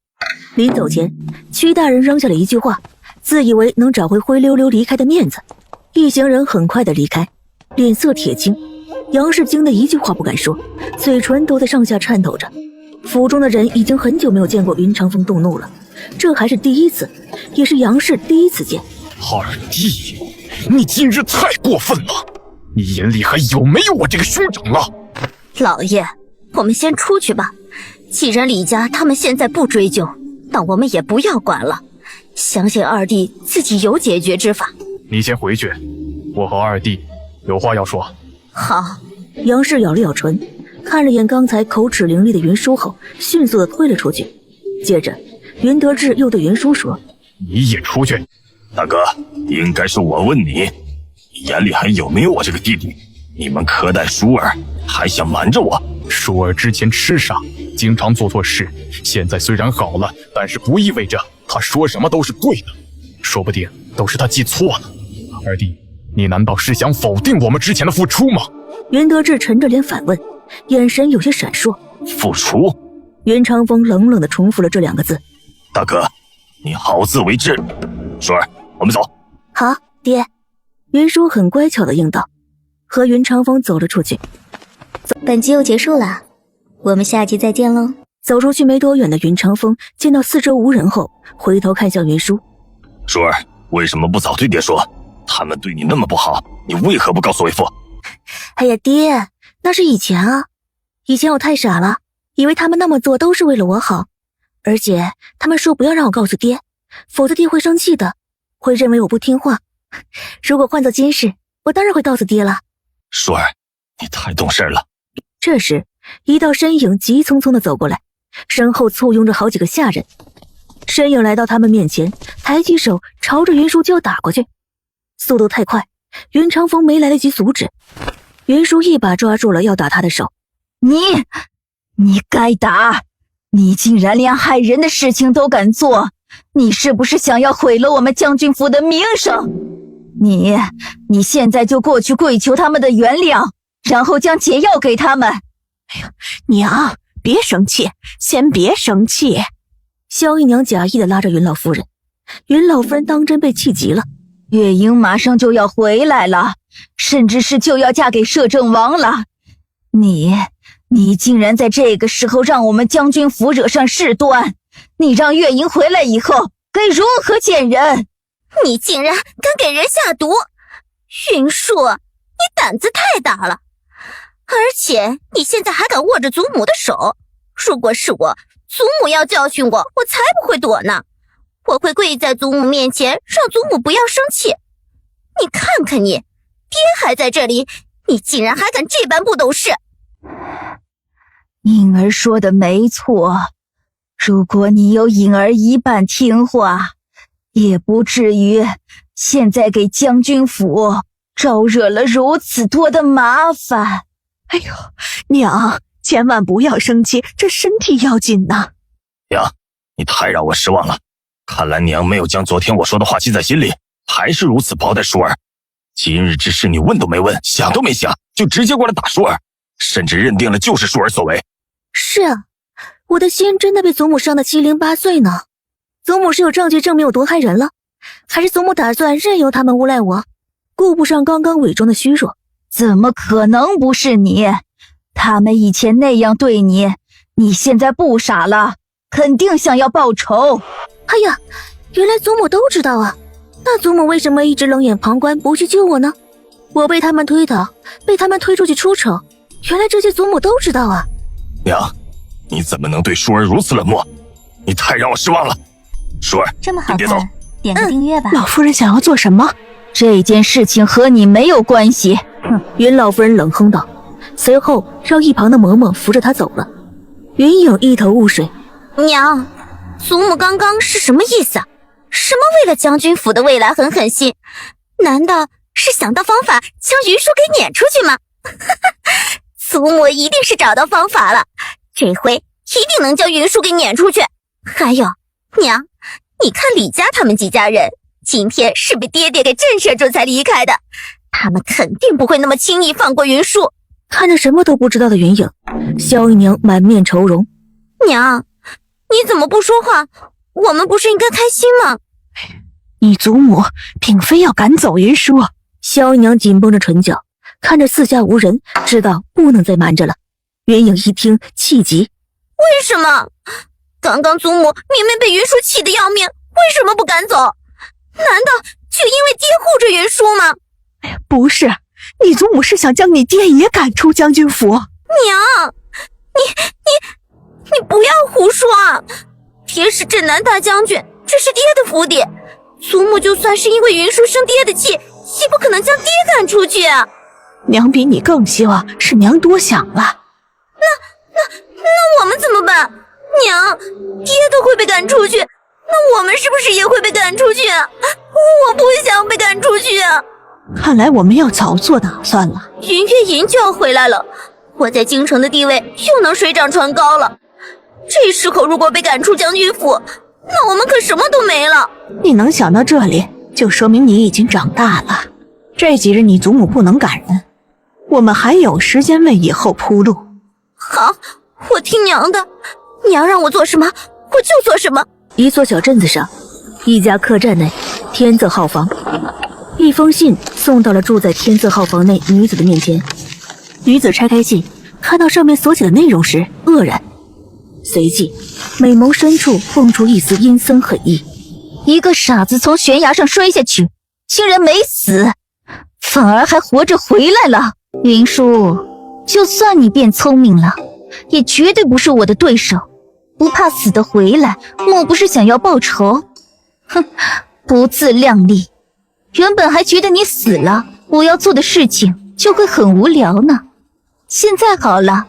临走前，屈大人扔下了一句话，自以为能找回灰溜溜离开的面子。一行人很快的离开，脸色铁青。杨氏惊得一句话不敢说，嘴唇都在上下颤抖着。府中的人已经很久没有见过云长风动怒了，这还是第一次，也是杨氏第一次见。二弟，你今日太过分了！你眼里还有没有我这个兄长了？老爷，我们先出去吧。既然李家他们现在不追究，那我们也不要管了。相信二弟自己有解决之法。你先回去，我和二弟有话要说。好。杨氏咬了咬唇，看了眼刚才口齿伶俐的云舒后，迅速的退了出去。接着云德志又对云舒说：你也出去。大哥，应该是我问你，你眼里还有没有我这个弟弟？你们苛待舒儿，还想瞒着我？舒儿之前痴傻，经常做错事，现在虽然好了，但是不意味着他说什么都是对的，说不定都是他记错了。二弟，你难道是想否定我们之前的付出吗？云德志沉着脸反问，眼神有些闪烁。付出？云长风冷冷地重复了这两个字。大哥，你好自为之。舒儿，我们走。好，爹。云舒很乖巧地应道，和云长风走了出去。本集又结束了，我们下集再见喽。走出去没多远的云长风见到四周无人后，回头看向云舒。舒儿，为什么不早对爹说？他们对你那么不好，你为何不告诉为父？哎呀，爹，那是以前啊。以前我太傻了，以为他们那么做都是为了我好，而且他们说不要让我告诉爹，否则爹会生气的，会认为我不听话。如果换做今世，我当然会告诉爹了。舒儿，你太懂事了。这时，一道身影急匆匆地走过来，身后簇拥着好几个下人。身影来到他们面前，抬起手朝着云舒就要打过去，速度太快，云长风没来得及阻止。云舒一把抓住了要打他的手。你该打！你竟然连害人的事情都敢做，你是不是想要毁了我们将军府的名声？你现在就过去跪求他们的原谅，然后将解药给他们。哎呀，娘，别生气，先别生气。萧姨娘假意的拉着云老夫人，云老夫人当真被气急了。月英马上就要回来了，甚至是就要嫁给摄政王了。你竟然在这个时候让我们将军府惹上事端，你让月英回来以后该如何见人？你竟然敢给人下毒！云舒，你胆子太大了，而且你现在还敢握着祖母的手。如果是我，祖母要教训我，我才不会躲呢。我会跪在祖母面前，让祖母不要生气。你看看你，爹还在这里，你竟然还敢这般不懂事！颖儿说的没错，如果你有颖儿一半听话，也不至于现在给将军府招惹了如此多的麻烦。哎呦，娘，千万不要生气，这身体要紧呐。娘，你太让我失望了。看来娘没有将昨天我说的话记在心里，还是如此薄待舒儿。今日之事你问都没问，想都没想，就直接过来打舒儿，甚至认定了就是舒儿所为。是啊，我的心真的被祖母伤得七零八碎呢。祖母是有证据证明我毒害人了，还是祖母打算任由他们诬赖我，顾不上刚刚伪装的虚弱？怎么可能不是你？他们以前那样对你，你现在不傻了，肯定想要报仇。哎呀，原来祖母都知道啊，那祖母为什么一直冷眼旁观，不去救我呢？我被他们推倒，被他们推出去出丑，原来这些祖母都知道啊。娘，你怎么能对舒儿如此冷漠？你太让我失望了。舒儿，这么好别走，点个订阅吧。老夫人想要做什么？这件事情和你没有关系。哼，云老夫人冷哼道，随后让一旁的嬷嬷扶着她走了。云影一头雾水。娘，祖母刚刚是什么意思？什么为了将军府的未来狠心？难道是想到方法将云舒给撵出去吗？祖母一定是找到方法了，这回一定能将云舒给撵出去。还有，娘，你看李家他们几家人今天是被爹爹给震慑住才离开的，他们肯定不会那么轻易放过云舒。看着什么都不知道的云影，萧姨娘满面愁容。娘，你怎么不说话？我们不是应该开心吗？你祖母并非要赶走云舒。萧姨娘紧绷着唇角，看着四下无人，知道不能再瞒着了。云影一听气急，为什么？刚刚祖母明明被云舒气得要命，为什么不赶走？难道就因为爹护着云舒吗？不是，你祖母是想将你爹也赶出将军府。娘，你不要胡说啊！爹是镇南大将军，这是爹的府邸，祖母就算是因为云舒生爹的气，也不可能将爹赶出去啊！娘比你更希望是娘多想了。那我们怎么办？娘，爹都会被赶出去，那我们是不是也会被赶出去啊？我不想被赶出去啊！看来我们要早做打算了。云月银就要回来了，我在京城的地位又能水涨船高了。这时候如果被赶出将军府，那我们可什么都没了。你能想到这里，就说明你已经长大了。这几日你祖母不能赶人，我们还有时间为以后铺路。好，我听娘的，娘让我做什么我就做什么。一座小镇子上，一家客栈内，天字号房。一封信送到了住在天字号房内女子的面前。女子拆开信，看到上面所写的内容时愕然，随即美眸深处蹦出一丝阴森狠意。一个傻子从悬崖上摔下去，竟然没死，反而还活着回来了。云舒，就算你变聪明了，也绝对不是我的对手。不怕死的回来，莫不是想要报仇？哼，不自量力。原本还觉得你死了，我要做的事情就会很无聊呢。现在好了，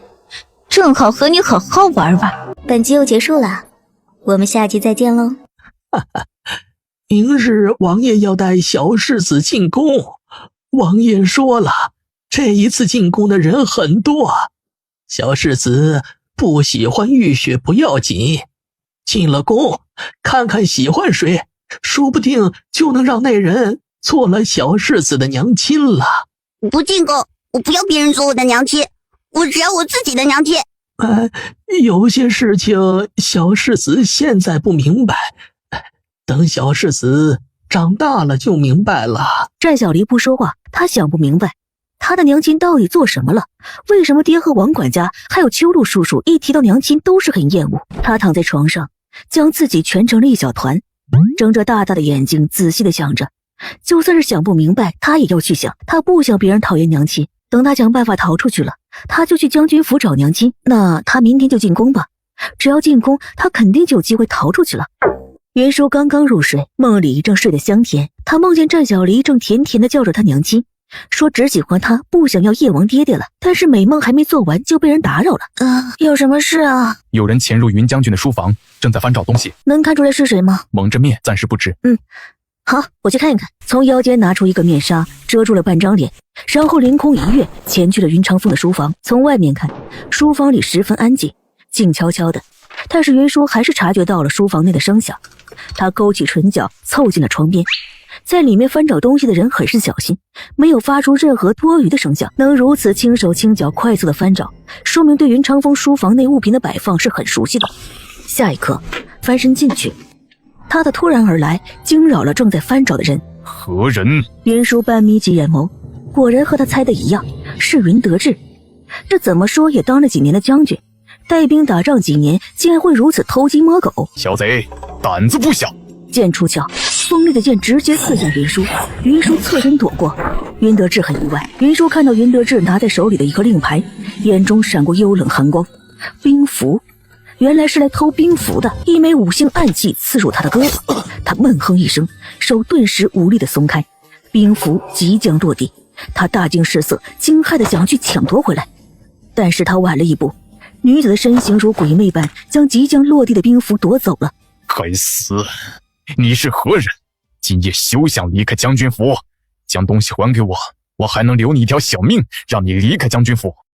正好和你好好玩玩。本集又结束了，我们下集再见喽。明日王爷要带小世子进宫，王爷说了，这一次进宫的人很多，小世子不喜欢浴血不要紧，进了宫看看喜欢谁，说不定就能让那人做了小世子的娘亲了。不进宫，我不要别人做我的娘亲，我只要我自己的娘亲。有些事情小世子现在不明白，等小世子长大了就明白了。战小离不说话，他想不明白他的娘亲到底做什么了，为什么爹和王管家还有秋露叔叔一提到娘亲都是很厌恶。他躺在床上，将自己蜷成了一小团，睁着大大的眼睛仔细地想着。就算是想不明白，他也要去想。他不想别人讨厌娘亲，等他想办法逃出去了，他就去将军府找娘亲。那他明天就进宫吧，只要进宫，他肯定就有机会逃出去了。云舒刚刚入睡，梦里正睡得香甜，他梦见战小离正甜甜地叫着他娘亲，说只喜欢他，不想要夜王爹爹了。但是美梦还没做完就被人打扰了。有什么事啊？有人潜入云将军的书房，正在翻找东西。能看出来是谁吗？蒙着面，暂时不知。好，我去看一看。从腰间拿出一个面纱，遮住了半张脸，然后凌空一跃，前去了云长风的书房。从外面看，书房里十分安静，静悄悄的。但是云舒还是察觉到了书房内的声响，他勾起唇角，凑近了床边。在里面翻找东西的人很是小心，没有发出任何多余的声响，能如此轻手轻脚快速的翻找，说明对云长风书房内物品的摆放是很熟悉的。下一刻，翻身进去，他的突然而来惊扰了正在翻找的人。何人？云舒半眯起眼眸，果然和他猜的一样，是云德志。这怎么说也当了几年的将军，带兵打仗几年，竟然会如此偷鸡摸狗。小贼，胆子不小。剑出鞘，锋利的剑直接刺向云舒，云舒侧身躲过。云德志很意外，云舒看到云德志拿在手里的一个令牌，眼中闪过幽冷寒光。兵符，原来是来偷兵符的。一枚五星暗器刺入他的胳膊，他闷哼一声，手顿时无力的松开，兵符即将落地。他大惊失色，惊骇的想去抢夺回来，但是他晚了一步，女子的身形如鬼魅般将即将落地的兵符夺走了。该死！你是何人？今夜休想离开将军府！将东西还给我，我还能留你一条小命，让你离开将军府。